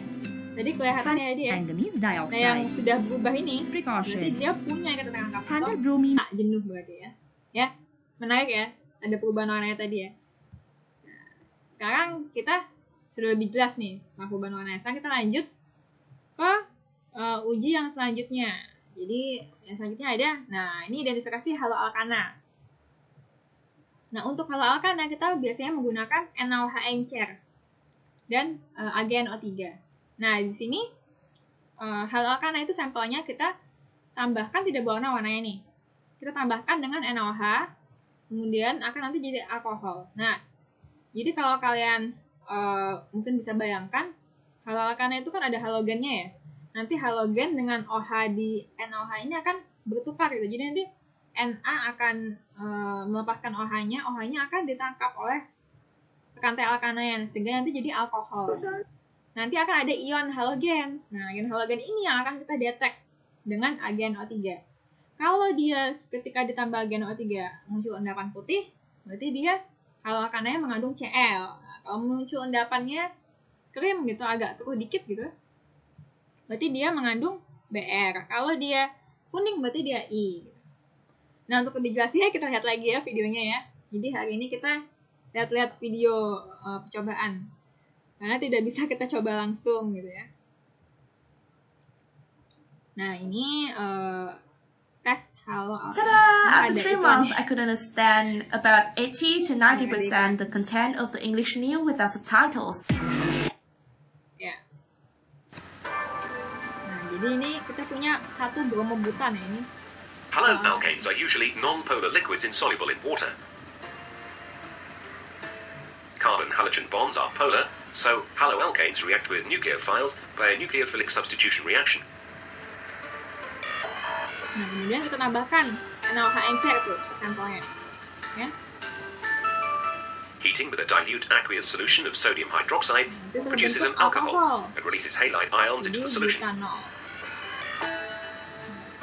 Jadi kelihatan ya dia. manganese Nah, yang dioxide. sudah berubah ini berarti Precaution: dia punya keterangan lengkap. handle Atau bromine tak jenuh berarti ya. Ya, menarik ya. Ada perubahan warnanya tadi ya. Nah, sekarang kita sudah lebih jelas nih perubahan warnanya. Sekarang kita lanjut ke uji yang selanjutnya. Jadi yang selanjutnya ada, nah ini identifikasi haloalkana. Nah untuk haloalkana kita biasanya menggunakan NaOH encer dan AgNO3. Nah di sini haloalkana itu sampelnya kita tambahkan tidak berwarna-warnanya nih. Kita tambahkan dengan NaOH, kemudian akan nanti jadi alkohol. Nah jadi kalau kalian mungkin bisa bayangkan, haloalkana itu kan ada halogennya ya. Nanti halogen dengan OH di NaOH ini akan bertukar gitu. Jadi nanti Na akan melepaskan OH-nya, OH-nya akan ditangkap oleh rekan alkanayan sehingga nanti jadi alkohol. Nanti akan ada ion halogen. Nah, ion halogen ini yang akan kita detek dengan AgNO3. Kalau dia ketika ditambah AgNO3 muncul endapan putih, berarti dia haloalkananya mengandung Cl. Nah, kalau muncul endapannya krim gitu, agak keruh dikit gitu, berarti dia mengandung Br. Kalau dia kuning berarti dia I. Nah untuk lebih jelasnya kita lihat lagi ya videonya ya. Jadi hari ini kita lihat video percobaan. Karena tidak bisa kita coba langsung gitu ya. Nah ini tes haloalkana. Ta-da! After Ada 3 iklannya. months, I could understand about 80 to 90% the content of the English new without subtitles. Ya. Nah, jadi ini kita punya satu bromobutan ya ini. Haloalkanes are usually non-polar liquids insoluble in water. Carbon-halogen bonds are polar, so haloalkanes react with nucleophiles by a nucleophilic substitution reaction. Nah, kemudian kita tambahkan NaOH encer tuh sampelnya. Ya. Heating with a dilute aqueous solution of sodium hydroxide Itu produces an terbentuk alcohol and releases halide ions Jadi into the solution. butanol.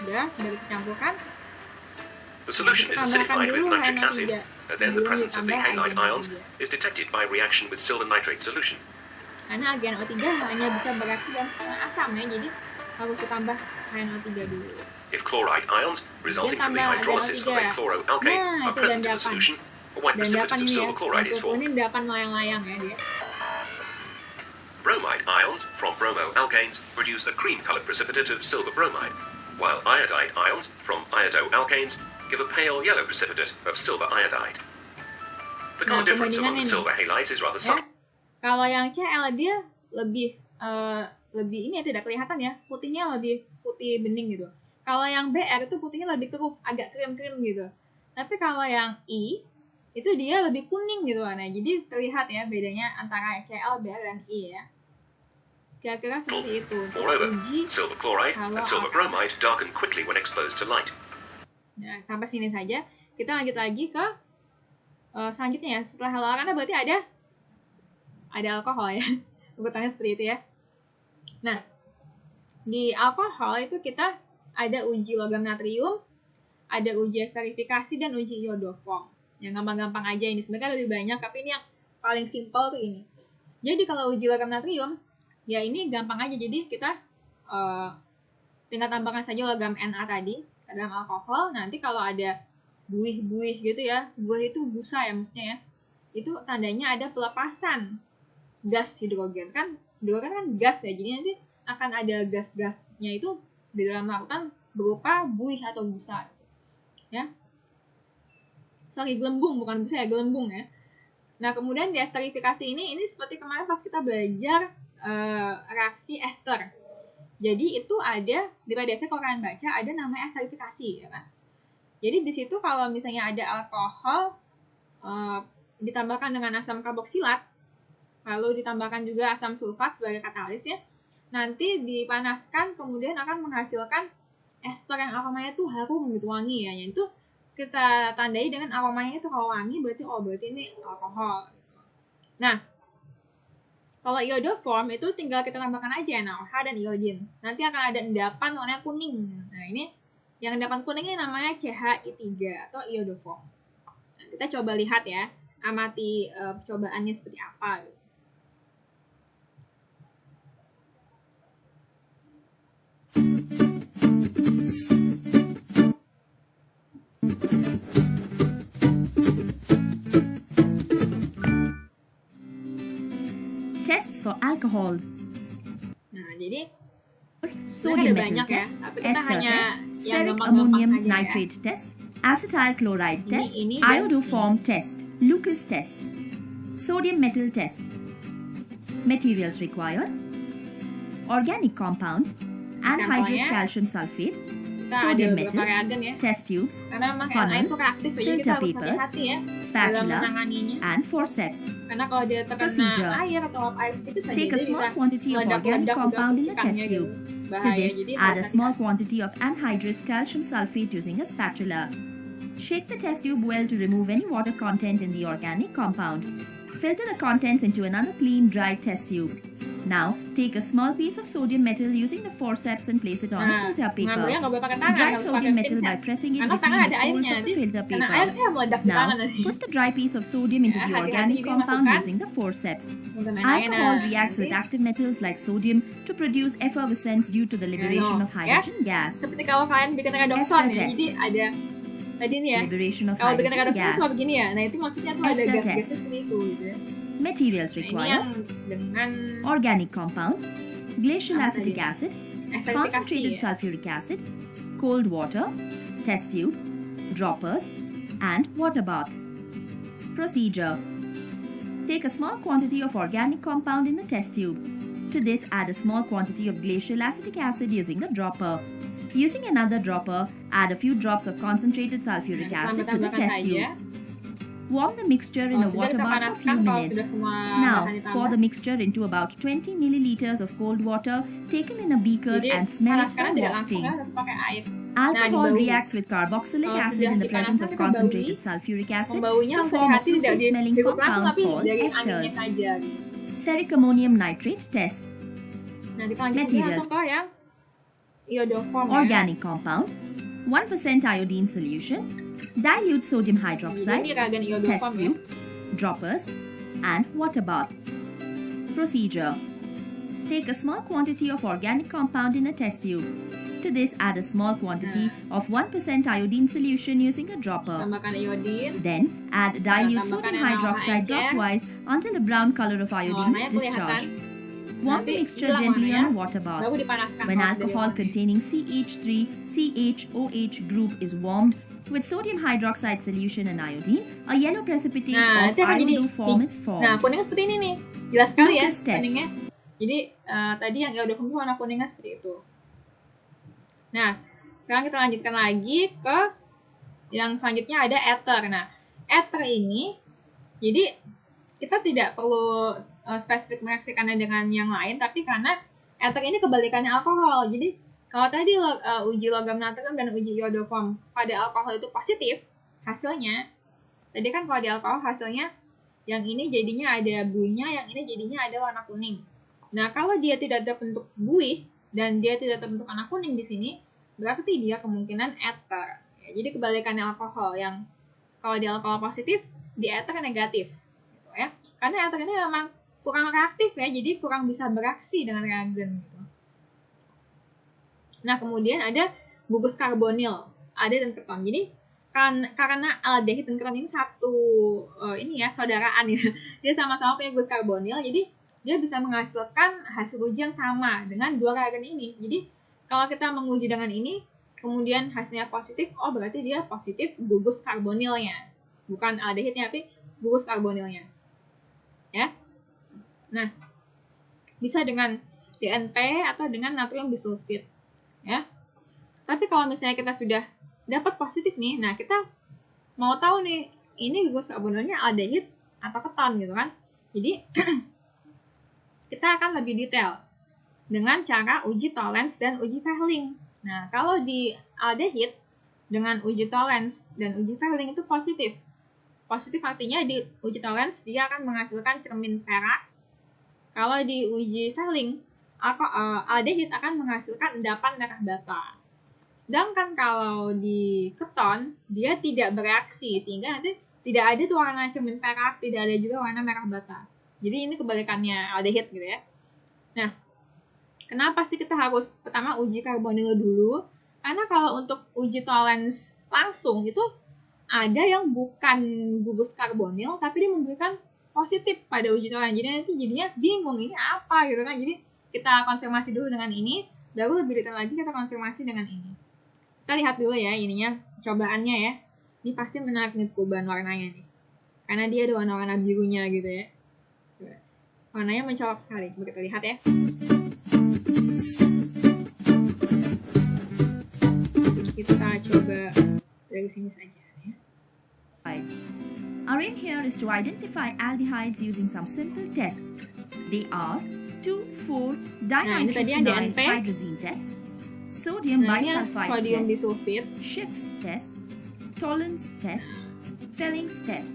Nah, sudah dicampurkan. The solution is acidified with nitric acid, and then the Sebelum presence of the ditambah halide ions AgNO3. is detected by reaction with silver nitrate solution. Karena AgNO3 hanya bisa bereaksi dengan setengah asam ya, jadi harus ditambah HNO3 dulu. If chloride ions resulting from the hydrolysis of a chloroalkane Nah, are itu present in the endapan. solution, a white Dan precipitate endapan of ini ya, silver chloride is ini formed. endapan layang-layang ya dia. Bromide ions from bromoalkanes produce a cream-colored precipitate of silver bromide, while iodide ions from iodoalkanes give a pale yellow precipitate of silver iodide. The color Nah, difference among the perbandingannya silver halides is rather Ya. subtle. Kalau yang Cl dia lebih ini ya, tidak kelihatan ya, putihnya lebih putih bening gitu. Kalau yang Br itu putihnya lebih keruh, agak krim-krim gitu. Tapi kalau yang I itu dia lebih kuning gitu. Nah, jadi terlihat ya bedanya antara Cl, Br dan I ya. Kira-kira seperti itu. Moreover, Uji. silver chloride and silver bromide darken quickly when exposed to light. Nah, sampai sini saja. Kita lanjut lagi ke selanjutnya ya. Setelah haloalkana berarti ada alkohol ya. Urutannya seperti itu ya. Nah, di alkohol itu kita ada uji logam natrium, ada uji esterifikasi, dan uji iodoform. Yang gampang-gampang aja ini. Sebenarnya lebih banyak, tapi ini yang paling simpel tuh ini. Jadi kalau uji logam natrium, ya ini gampang aja. Jadi kita tinggal tambahkan saja logam Na tadi ke dalam alkohol. Nanti kalau ada buih-buih gitu ya, buih itu busa ya maksudnya ya, itu tandanya ada pelepasan gas hidrogen. Kan hidrogen kan gas ya, jadi nanti akan ada gas-gasnya itu di dalam lautan berupa buih atau busa ya. Sorry, gelembung, bukan busa ya, gelembung ya. Nah, kemudian di esterifikasi ini seperti kemarin pas kita belajar reaksi ester. Jadi itu ada di PDF kalau kalian baca ada namanya esterifikasi ya kan. Jadi di situ kalau misalnya ada alkohol ditambahkan dengan asam karboksilat, lalu ditambahkan juga asam sulfat sebagai katalis ya. Nanti dipanaskan kemudian akan menghasilkan ester yang aromanya tuh harum gitu, wangi ya. Itu kita tandai dengan aromanya itu kalau wangi berarti ini alkohol. Nah, kalau iodoform itu tinggal kita tambahkan aja NaOH dan iodin. Nanti akan ada endapan warna kuning. Nah, ini yang endapan kuning ini namanya CHI3 atau iodoform. Nah, kita coba lihat ya, amati percobaannya seperti apa gitu. Tests for alcohols. Nah, jadi sodium metal test, ester test, ferric ammonium nitrate test, acetyl chloride test, iodoform test, Lucas test, sodium metal test. Materials required: organic compound, anhydrous calcium sulfate, sodium metal, test tubes, funnel, filter papers, spatula, and forceps. Procedure: take a small quantity of organic compound in a test tube. To this, add a small quantity of anhydrous calcium sulfate using a spatula. Shake the test tube well to remove any water content in the organic compound. Filter the contents into another clean, dry test tube. Now, take a small piece of sodium metal using the forceps and place it on a filter paper. Dry sodium metal by pressing it between the folds of the filter paper. Now, put the dry piece of sodium into the organic compound using the forceps. Alcohol reacts with active metals like sodium to produce effervescence due to the liberation of hydrogen gas. Seperti kalau kalian bikin redoxon ya, jadi ada tadi nih ya. Liberation of kalau bikin hydrogen redoxon gas. suka begini ya. Nah, itu maksudnya tuh ada gas-gas seperti itu gitu ya. Materials Nah, ini required: yang dengan organic compound, glacial Apa acetic tadi? acid, esterifikasi concentrated ya. sulfuric acid, cold water, test tube, droppers, and water bath. Procedure: take a small quantity of organic compound in a test tube. To this, add a small quantity of glacial acetic acid using a dropper. Using another dropper, add a few drops of concentrated sulfuric acid to the test tube. Warm the mixture in a water bath for a few minutes. Now, pour the mixture into about 20 milliliters of cold water taken in a beaker and smell it while wafting. Alcohol reacts with carboxylic acid in the presence of concentrated sulfuric acid to form a fruity-smelling compound called esters. Ferric ammonium nitrate test. Materials: organic compound, 1% iodine solution, dilute sodium hydroxide, test tube, droppers, and water bath. Procedure: take a small quantity of organic compound in a test tube. To this, add a small quantity of 1% iodine solution using a dropper. Then, add dilute sodium hydroxide dropwise until the brown color of iodine is discharged. Warm the mixture gently on a water bath. When alcohol containing CH3CHOH group is warmed with sodium hydroxide solution and iodine, a yellow precipitate of iodoform is formed. Nah, kuningnya seperti ini nih. Jelas sekali ya Lucas test. kuningnya. Jadi tadi yang iodoform itu warna kuningnya seperti itu. Nah, sekarang kita lanjutkan lagi ke yang selanjutnya ada ether. Nah, ether ini jadi kita tidak perlu spesifik mereaksikannya dengan yang lain, tapi karena ether ini kebalikannya alkohol. Jadi kalau tadi uji logam natrium dan uji iodoform pada alkohol itu positif hasilnya, tadi kan kalau di alkohol hasilnya yang ini jadinya ada buihnya, yang ini jadinya ada warna kuning. Nah, kalau dia tidak terbentuk buih dan dia tidak terbentuk warna kuning di sini, berarti dia kemungkinan ether. Ya, jadi kebalikannya alkohol, yang kalau di alkohol positif, di ether negatif. Gitu ya. Karena ether ini memang kurang reaktif ya, jadi kurang bisa bereaksi dengan reagen gitu. Nah, kemudian ada gugus karbonil, ada dan keton. Jadi karena aldehid dan keton ini satu saudaraan ya. Dia sama-sama punya gugus karbonil, jadi dia bisa menghasilkan hasil uji yang sama dengan dua reagen ini. Jadi kalau kita menguji dengan ini, kemudian hasilnya positif, oh berarti dia positif gugus karbonilnya. Bukan aldehidnya, tapi gugus karbonilnya. Ya. Nah, bisa dengan DNP atau dengan natrium bisulfit. Ya. Tapi kalau misalnya kita sudah dapat positif nih, nah kita mau tahu nih, ini gugus karbonilnya aldehid atau keton gitu kan. Jadi kita akan lebih detail dengan cara uji Tollens dan uji Fehling. Nah, kalau di aldehid dengan uji Tollens dan uji Fehling itu positif. Positif artinya di uji Tollens dia akan menghasilkan cermin perak. Kalau di uji Fehling, aldehid akan menghasilkan endapan merah bata. Sedangkan kalau di keton, dia tidak bereaksi, sehingga nanti tidak ada tuh warna cermin perak, tidak ada juga warna merah bata. Jadi ini kebalikannya aldehid gitu ya. Nah, kenapa sih kita harus pertama uji karbonil dulu? Karena kalau untuk uji Tollens langsung itu ada yang bukan gugus karbonil, tapi dia memberikan positif pada uji Tollens. Jadi nanti jadinya bingung ini apa gitu kan. Jadi kita konfirmasi dulu dengan ini, baru lebih detail lagi kita konfirmasi dengan ini. Kita lihat dulu ya ininya, cobaannya ya. Ini pasti menarik nih perubahan warnanya nih. Karena dia ada warna-warna birunya gitu ya. Warnanya mencolok sekali. Coba kita lihat ya. Kita coba dari sini saja ya. Our aim here is to identify aldehydes using some simple tests. They are 2,4-dinitrophenyl hydrazine test, sodium bisulfite test, Schiff's test, Tollens test, Fehling's test,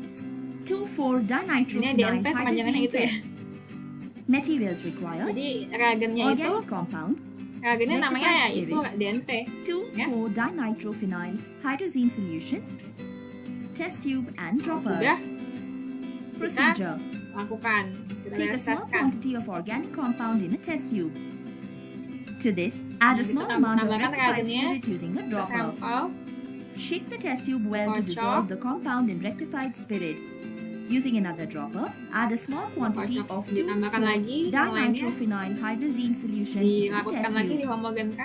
2,4-dinitrophenyl hydrazine test. Materials required. Jadi reagennya itu compound. Reagennya namanya ya itu DNP. 2,4-dinitrophenyl hydrazine solution, test tube and droppers. Sudah. Procedure. Lakukan. Take a small quantity of organic compound in a test tube. To this, add a small amount of rectified spirit using a dropper. Shake the test tube well to dissolve the compound in rectified spirit. Using another dropper, add a small quantity of 2,4-dinitrophenyl hydrazine solution into the test tube.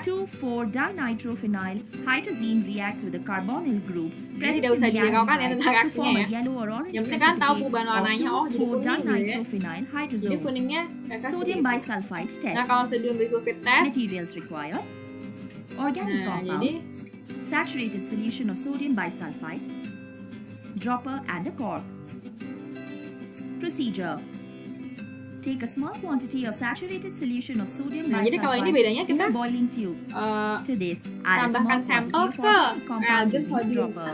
2,4-dinitrophenyl hydrazine reacts with the carbonyl group present in the aldehyde to form a yellow or orange precipitate of 2,4-dinitrophenyl hydrazone. Sodium bisulfite test. Materials required: organic compound, saturated solution of sodium bisulfite, dropper and a cork. Procedure. Take a small quantity of saturated solution of sodium bisulfite in a boiling tube. To this, add a small quantity of organic compound using a dropper.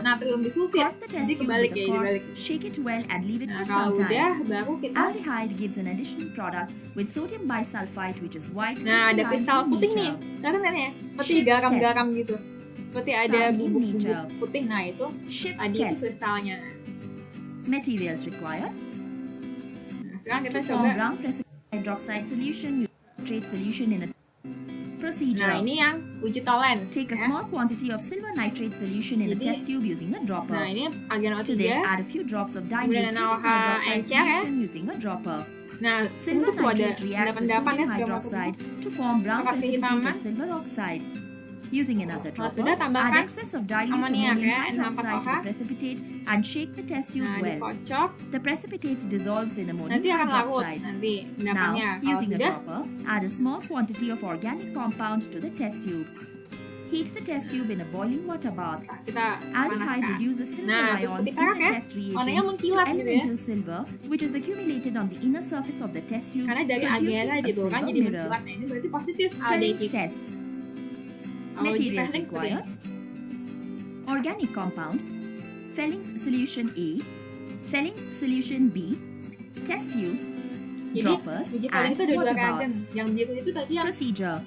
Cork the test tube with a cork, shake it well and leave it for some time. Aldehyde gives an additional product with sodium bisulfite which is white ada kristal putih nih. Kelihatan ya? Seperti garam-garam gitu. Seperti ada bubuk-bubuk putih. Nah itu tadi itu kristalnya. Materials required: sekarang kita to form brown precipitate hydroxide solution, nitrate solution in a procedure. Nah, ini yang uji Tollens. Take a small quantity of silver nitrate solution in a test tube using a dropper. Nah, ini bagian to this, add a few drops of dilute sodium hydroxide solution using a dropper. Nah, silver nitrate reacts with sodium hydroxide to form brown precipitate of silver oxide. Using another dropper, add excess of dilute ammonium hydroxide to the precipitate and shake the test tube well. The precipitate dissolves in ammonium hydroxide. Now, using a dropper, add a small quantity of organic compound to the test tube. Heat the test tube in a boiling water bath. Aldehyde reduces silver ions in the test reagent to elemental silver, which is accumulated on the inner surface of the test tube, producing a silver mirror. Fehling's test. Materials required: organic compound, Fehling's solution A, Fehling's solution B, test tube, droppers, and water bath. Procedure.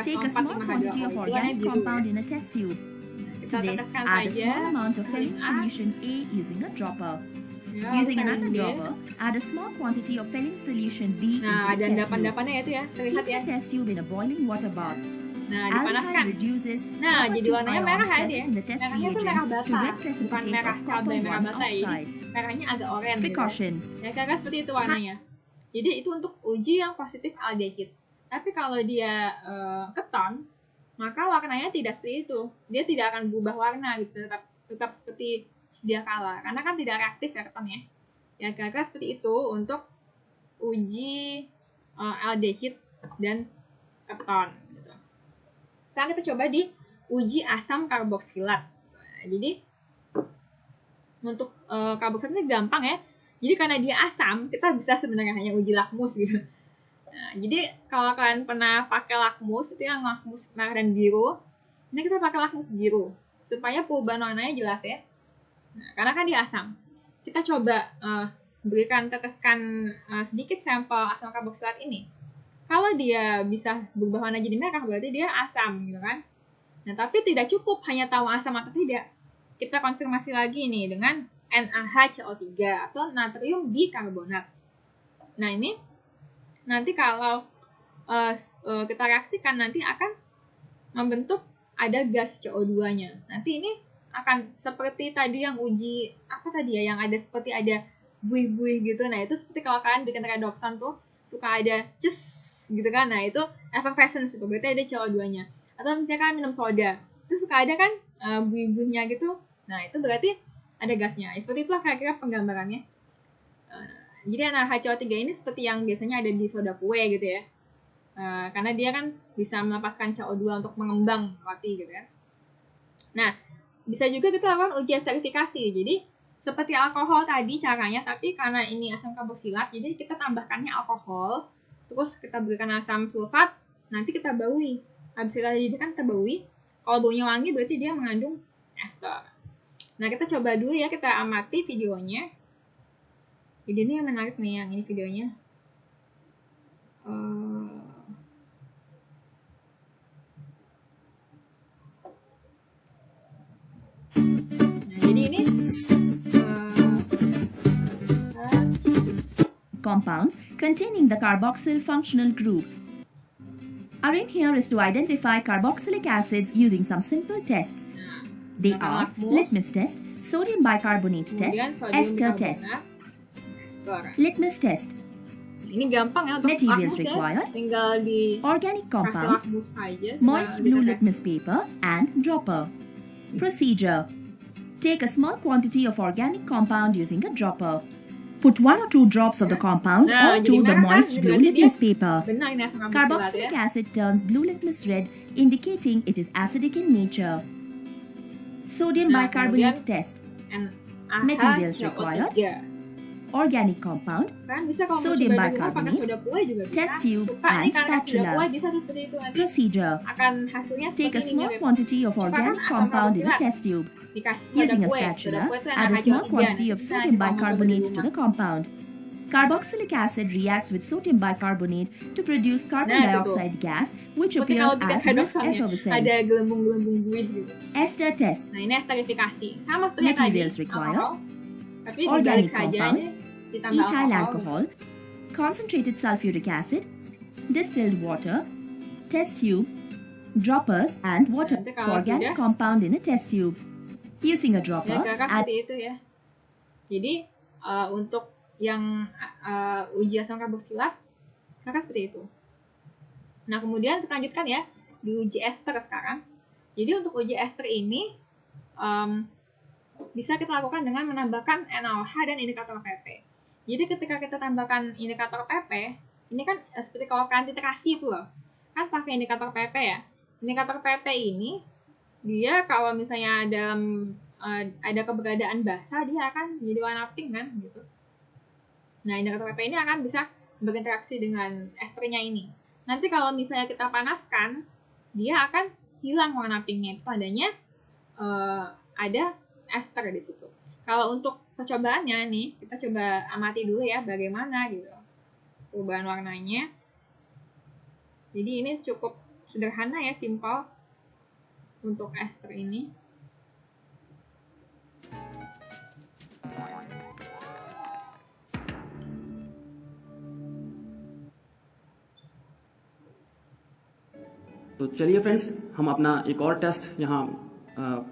Take a small quantity of organic compound in a test tube. To this, add a small amount of Fehling's solution A using a dropper. Using another dropper, add a small quantity of filling solution B into Nah, the ada test tube. endapan-endapannya itu ya, terlihat Heat ya. the test tube in a boiling water bath. Nah, dipanaskan. Aldehyde reduces Nah, copper jadi 2 warnanya ions merah ya. present in the test Merahnya tuh reagent merah to bata, red bukan precipitate merah of cabai, copper merah 1 bata. Jadi oxide. merahnya agak oranye. Precautions. Ya, kira-kira seperti itu warnanya. Jadi itu untuk uji yang positif aldehid. Tapi kalau dia keton, maka warnanya tidak seperti itu. Dia tidak akan berubah warna gitu, tetap seperti sedia kala. Karena kan tidak reaktif ya keton ya. Ya, kira-kira seperti itu untuk uji aldehid dan keton. Gitu. Sekarang kita coba di uji asam karboksilat. Nah, jadi untuk karboksilat ini gampang ya. Jadi karena dia asam, kita bisa sebenarnya hanya uji lakmus gitu. Nah, jadi kalau kalian pernah pakai lakmus, itu yang lakmus merah dan biru. Ini kita pakai lakmus biru supaya perubahan warnanya jelas ya. Nah, karena kan dia asam. Kita coba teteskan sedikit sampel asam karboksilat ini. Kalau dia bisa berubah warna jadi merah, berarti dia asam gitu kan. Nah, tapi tidak cukup hanya tahu asam atau tidak. Kita konfirmasi lagi nih dengan NaHCO3 atau natrium bikarbonat. Nah, ini nanti kalau kita reaksikan nanti akan membentuk ada gas CO2-nya. Nanti ini akan seperti tadi yang uji apa tadi ya, yang ada seperti ada buih-buih gitu. Nah, itu seperti kalau kalian bikin redoxon tuh suka ada ces gitu kan. Nah, itu effervescence itu berarti ada CO2-nya. Atau misalnya kalian minum soda, itu suka ada kan buih-buihnya gitu. Nah, itu berarti ada gasnya. Seperti itulah kira-kira penggambarannya. Jadi NaHCO3 ini seperti yang biasanya ada di soda kue gitu ya. Karena dia kan bisa melepaskan CO2 untuk mengembang roti gitu kan. Nah, bisa juga kita lakukan uji esterifikasi. Jadi seperti alkohol tadi caranya, tapi karena ini asam karboksilat, jadi kita tambahkannya alkohol, terus kita berikan asam sulfat, nanti kita baui. Habis kita baui, kalau baunya wangi berarti dia mengandung ester. Nah, kita coba dulu ya, kita amati videonya. Video ini yang menarik nih, yang ini videonya. Nah, jadi ini Compounds containing the carboxyl functional group. Our aim here is to identify carboxylic acids using some simple tests. They are litmus test, sodium bicarbonate test, ester test. Litmus test. Ini gampang ya untuk Materials lakmus required. ya. Tinggal di Organic compounds, lakmus saja. moist blue litmus paper, and dropper. Procedure. Take a small quantity of organic compound using a dropper. Put 1 or 2 drops of the compound onto the moist blue litmus paper. Benar, ini asam karboksilat ya. Carboxylic acid turns blue litmus red, indicating it is acidic in nature. Sodium bicarbonate test. Materials required. Organic compound, Kan bisa kalau sodium mau coba di rumah pakai bicarbonate, soda kue juga bisa. test tube, Suka nih and karena soda spatula. kue bisa tuh seperti itu nanti. Procedure. Akan hasilnya seperti Take a ini small mirip. quantity of organic asam compound in a karboksilat. test tube. Dikasih soda Using a kue. spatula, Soda kue itu add a NaHCO3. small quantity of Nah, sodium kita mau coba di bicarbonate to rumah. the compound. Carboxylic acid reacts with sodium bicarbonate to produce carbon Nah, itu tuh. dioxide gas, which Seperti appears kalau bikin as brisk redoxon ya, ada effervescence. gelembung-gelembung buih gitu. Ester test. Nah, ini esterifikasi. Sama seperti yang tadi. Materials required. Alkohol. Tapi Organic dibalik saja compound, ini ditambah ethyl alkohol. alcohol, concentrated sulfuric acid, distilled water, test tube, droppers, and water Nanti for kalau organic sudah- compound in a test tube. Using a Ya, dropper, kira-kira add seperti itu ya. Jadi, untuk yang uji asam karboksilat, kira-kira seperti itu. Nah, kemudian kita lanjutkan ya, di uji ester sekarang. Jadi, untuk uji ester ini, bisa kita lakukan dengan menambahkan NaOH dan indikator PP. Jadi, ketika kita tambahkan indikator PP, ini kan seperti kalau kalian titrasi itu loh. Kan pakai indikator PP ya. Indikator PP ini, dia kalau misalnya dalam ada keberadaan basa, dia akan menjadi warna pink kan gitu. Nah, indikator PP ini akan bisa berinteraksi dengan esternya ini. Nanti kalau misalnya kita panaskan, dia akan hilang warna pinknya. Itu adanya ada ester di situ. Kalau untuk percobaannya nih, kita coba amati dulu ya bagaimana gitu perubahan warnanya. Jadi ini cukup sederhana ya, simple untuk ester ini. तो चलिए फ्रेंड्स, हम अपना एक और टेस्ट यहाँ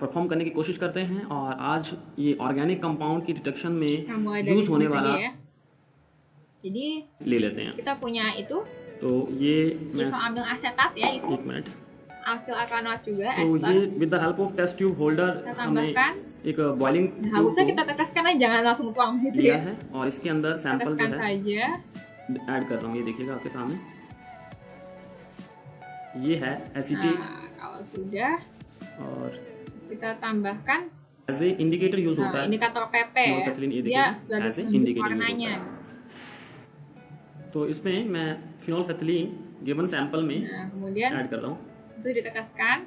परफॉर्म करने की कोशिश करते हैं, और आज ये ऑर्गेनिक कंपाउंड की डिटेक्शन में यूज होने वाला Jadi ले लेते हैं। kita punya itu, तो ये isoamil asetat ya, itu एक मिनट। alkyl alkanoat juga, तो ester. ये with the help of test tube holder Kita हमने tambahkan. एक boiling Nah, harusnya kita teteskan aja, jangan langsung tuang gitu लिया ya. है, और इसके अंदर सैंपल जो Teteskan है saja. ऐड कर रहा हूँ। ये देखिएगा आपके सामने, ये है एसीटेट, Nah, kalau sudah और kita tambahkan. As a indicator use होता Nah, है। indikator PP ya. फिनोल्फेथलीन ये Dia देखिए sebagai as a penunjuk indicator use होता warnanya. है। तो इसमें मैं फिनोल्फेथलीन गिवन सैंपल में Nah, kemudian ऐड कर रहा हूँ। itu diteteskan.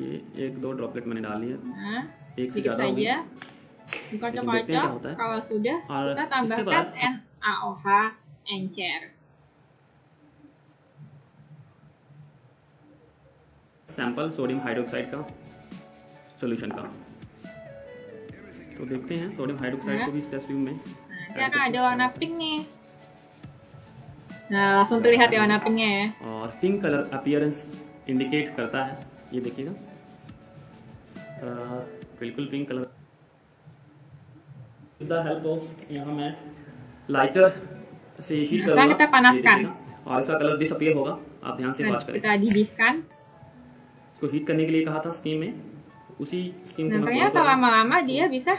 ये 1-2 ड्रॉपलेट मैंने डाल लिया, Nah, एक से sedikit ज़्यादा होगी। saja. देखते हैं क्या Dikocok-kocok. होता है। Kalau sudah, और kita इसके tambahkan बाद NaOH encer. Sample sodium hydroxide का सॉल्यूशन का। तो देखते हैं सोडियम हाइड्रोक्साइड को भी इस टेस्ट ट्यूब में। Nanti akan ada warna pink nih. Nah, langsung terlihat ya warna pinknya ya. और पिंक कलर अपीयरेंस इंडिकेट करता है, ये देखिएगा बिल्कुल pink colour. With the help of यहाँ मैं लाइटर से हीट Sekarang करूँगा, kita panaskan. ये देखिएगा, और इसका कलर डिसअपियर होगा, आप ध्यान से Nah, वॉच करें। kita didihkan. इसको हीट करने के लिए कहा था स्टीम में, उसी स्टीम को Dan मैं ternyata follow कर रहा हूँ। lama-lama dia bisa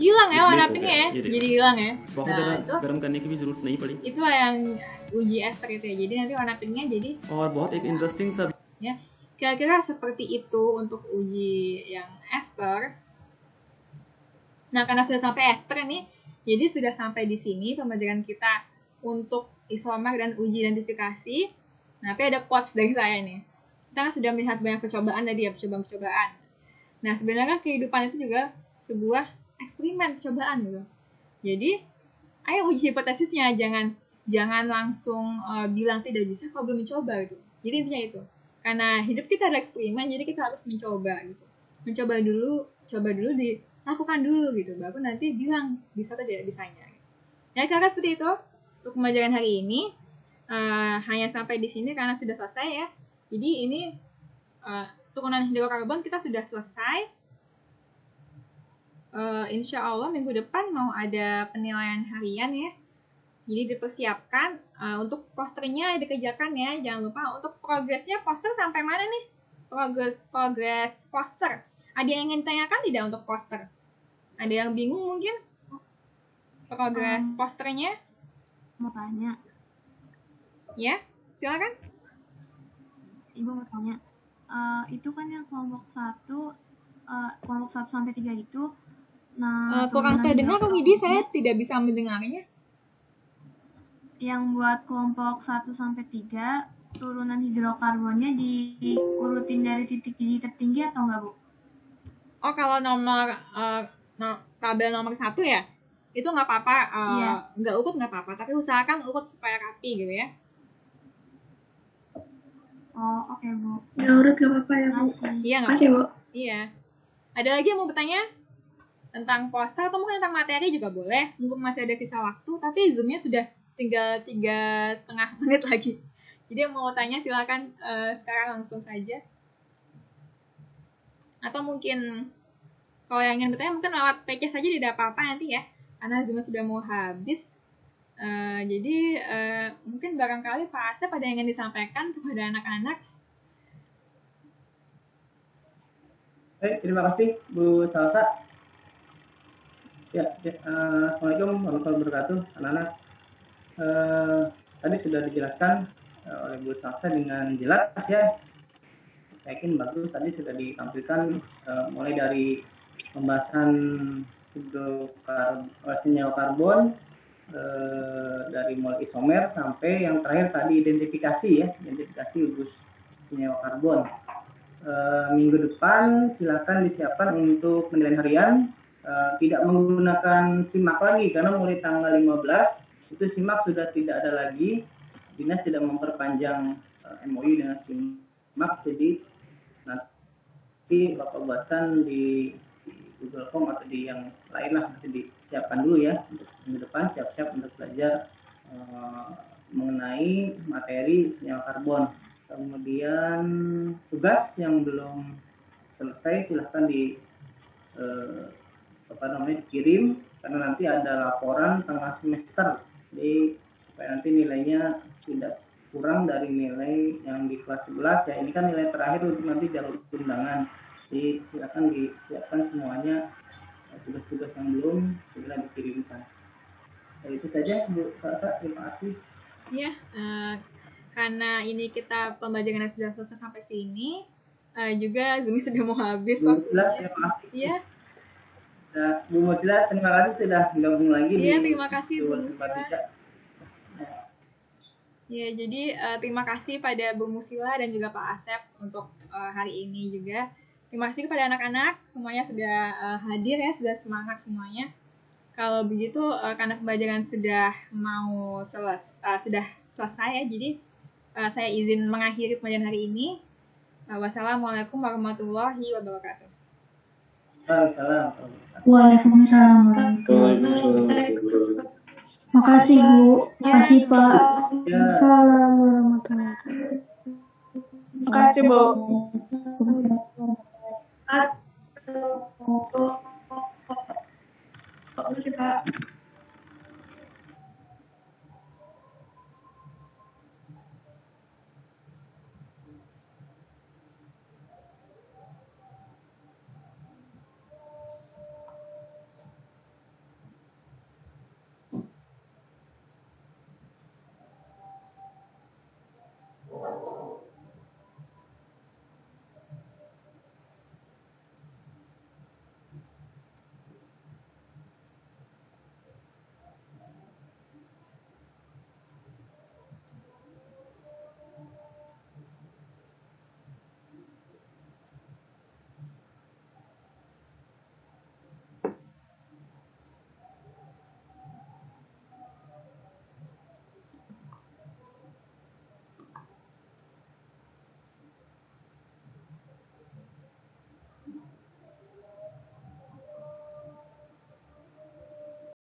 hilang ya warna Displace pinknya ya. हो गया, ये देखिए। Jadi hilang ya. बहुत Nah, ज़्यादा itu गर्म करने की भी जरूरत नहीं पड़ी, itulah yang uji ester itu ya. Jadi nanti warna pinknya jadi और बहुत एक इंटरेस्टिंग सा ya. Kira-kira seperti itu untuk uji yang ester. Nah, karena sudah sampai ester nih, jadi sudah sampai di sini pembelajaran kita untuk isomer dan uji identifikasi. Nah, tapi ada quotes dari saya nih. Kita kan sudah melihat banyak percobaan tadi ya, percobaan-percobaan. Nah, sebenarnya kehidupan itu juga sebuah eksperimen, percobaan gitu. Jadi, ayo uji hipotesisnya, jangan langsung bilang tidak bisa kalau belum mencoba gitu. Jadi intinya itu. Karena hidup kita ada eksperimen, jadi kita harus mencoba gitu. Mencoba dulu, coba dulu, dilakukan dulu gitu. Baru nanti bilang bisa atau tidak bisanya. Ya, kira-kira seperti itu. Untuk pembelajaran hari ini hanya sampai di sini karena sudah selesai ya. Jadi ini turunan hidrokarbon kita sudah selesai. Insya Allah minggu depan mau ada penilaian harian ya. Jadi dipersiapkan untuk posternya dikerjakan ya. Jangan lupa untuk progresnya poster sampai mana nih? Progres poster. Ada yang ingin ditanyakan tidak untuk poster? Ada yang bingung mungkin? Progres posternya? Mau tanya, Ya, silakan. Ibu mau tanya, itu kan yang kelompok 1 sampai 3 itu, nah Kurang turunan terdengar hidrokarbon- Widi, saya tidak bisa mendengarnya. Yang buat kelompok 1 sampai 3, turunan hidrokarbonnya diurutin dari titik gigi tertinggi atau enggak, Bu? Oh, kalau nomor tabel nomor 1 ya, itu nggak apa-apa, Iya. nggak urut nggak apa-apa, tapi usahakan urut supaya rapi gitu ya. Oh, oke, Bu. Ya udah gak apa-apa ya Bu. Makasih. Iya nggak Makasih Bu. apa-apa. Iya. Ada lagi yang mau bertanya tentang poster atau mungkin tentang materi juga boleh. Mumpung masih ada sisa waktu, tapi zoomnya sudah tinggal 3,5 menit lagi. Jadi yang mau tanya silakan sekarang langsung saja. Atau mungkin kalau yang ingin bertanya mungkin lewat PC saja, tidak apa-apa nanti ya. Karena zoomnya sudah mau habis. Jadi mungkin barangkali Pak Asep ada yang ingin disampaikan kepada anak-anak. Baik, terima kasih Bu Salsa. Assalamualaikum warahmatullahi wabarakatuh, anak-anak. Tadi sudah dijelaskan oleh Bu Salsa dengan jelas ya. Saya yakin bagus, tadi sudah ditampilkan mulai dari pembahasan senyawa karbon, dari mulai isomer sampai yang terakhir tadi identifikasi gugus senyawa karbon. Minggu depan silakan disiapkan untuk penilaian harian, tidak menggunakan SIMAK lagi karena mulai tanggal 15 itu SIMAK sudah tidak ada lagi. Dinas tidak memperpanjang MOU dengan SIMAK, jadi nanti Bapak buatkan di Google Form atau di yang lain lah, nanti disiapkan dulu ya untuk minggu depan, siap-siap untuk belajar mengenai materi senyawa karbon. Kemudian tugas yang belum selesai silahkan dikirim, karena nanti ada laporan tengah semester, jadi supaya nanti nilainya tidak kurang dari nilai yang di kelas 11 ya. Ini kan nilai terakhir untuk nanti jalur undangan, jadi silakan disiapkan semuanya tugas-tugas yang belum segera dikirimkan. Ya, itu saja Bu Sarta, terima kasih. Ya, karena ini kita pembelajaran sudah selesai sampai sini, juga Zoom sudah mau habis. Bu Mutila, terima kasih. Iya. Nah, Bu Mutila, terima kasih sudah gabung lagi. Iya, terima kasih Bu Musila. Ya, jadi terima kasih pada Bu Musila dan juga Pak Asep untuk hari ini juga. Terima kasih kepada anak-anak, semuanya sudah hadir ya, sudah semangat semuanya. Kalau begitu, karena pembelajaran sudah mau sudah selesai ya, jadi saya izin mengakhiri pembelajaran hari ini. Wassalamualaikum warahmatullahi wabarakatuh. Waalaikumsalam warahmatullahi wabarakatuh. Makasih Bu, makasih Pak. Waalaikumsalam warahmatullahi wabarakatuh. Makasih Bu. Makasih.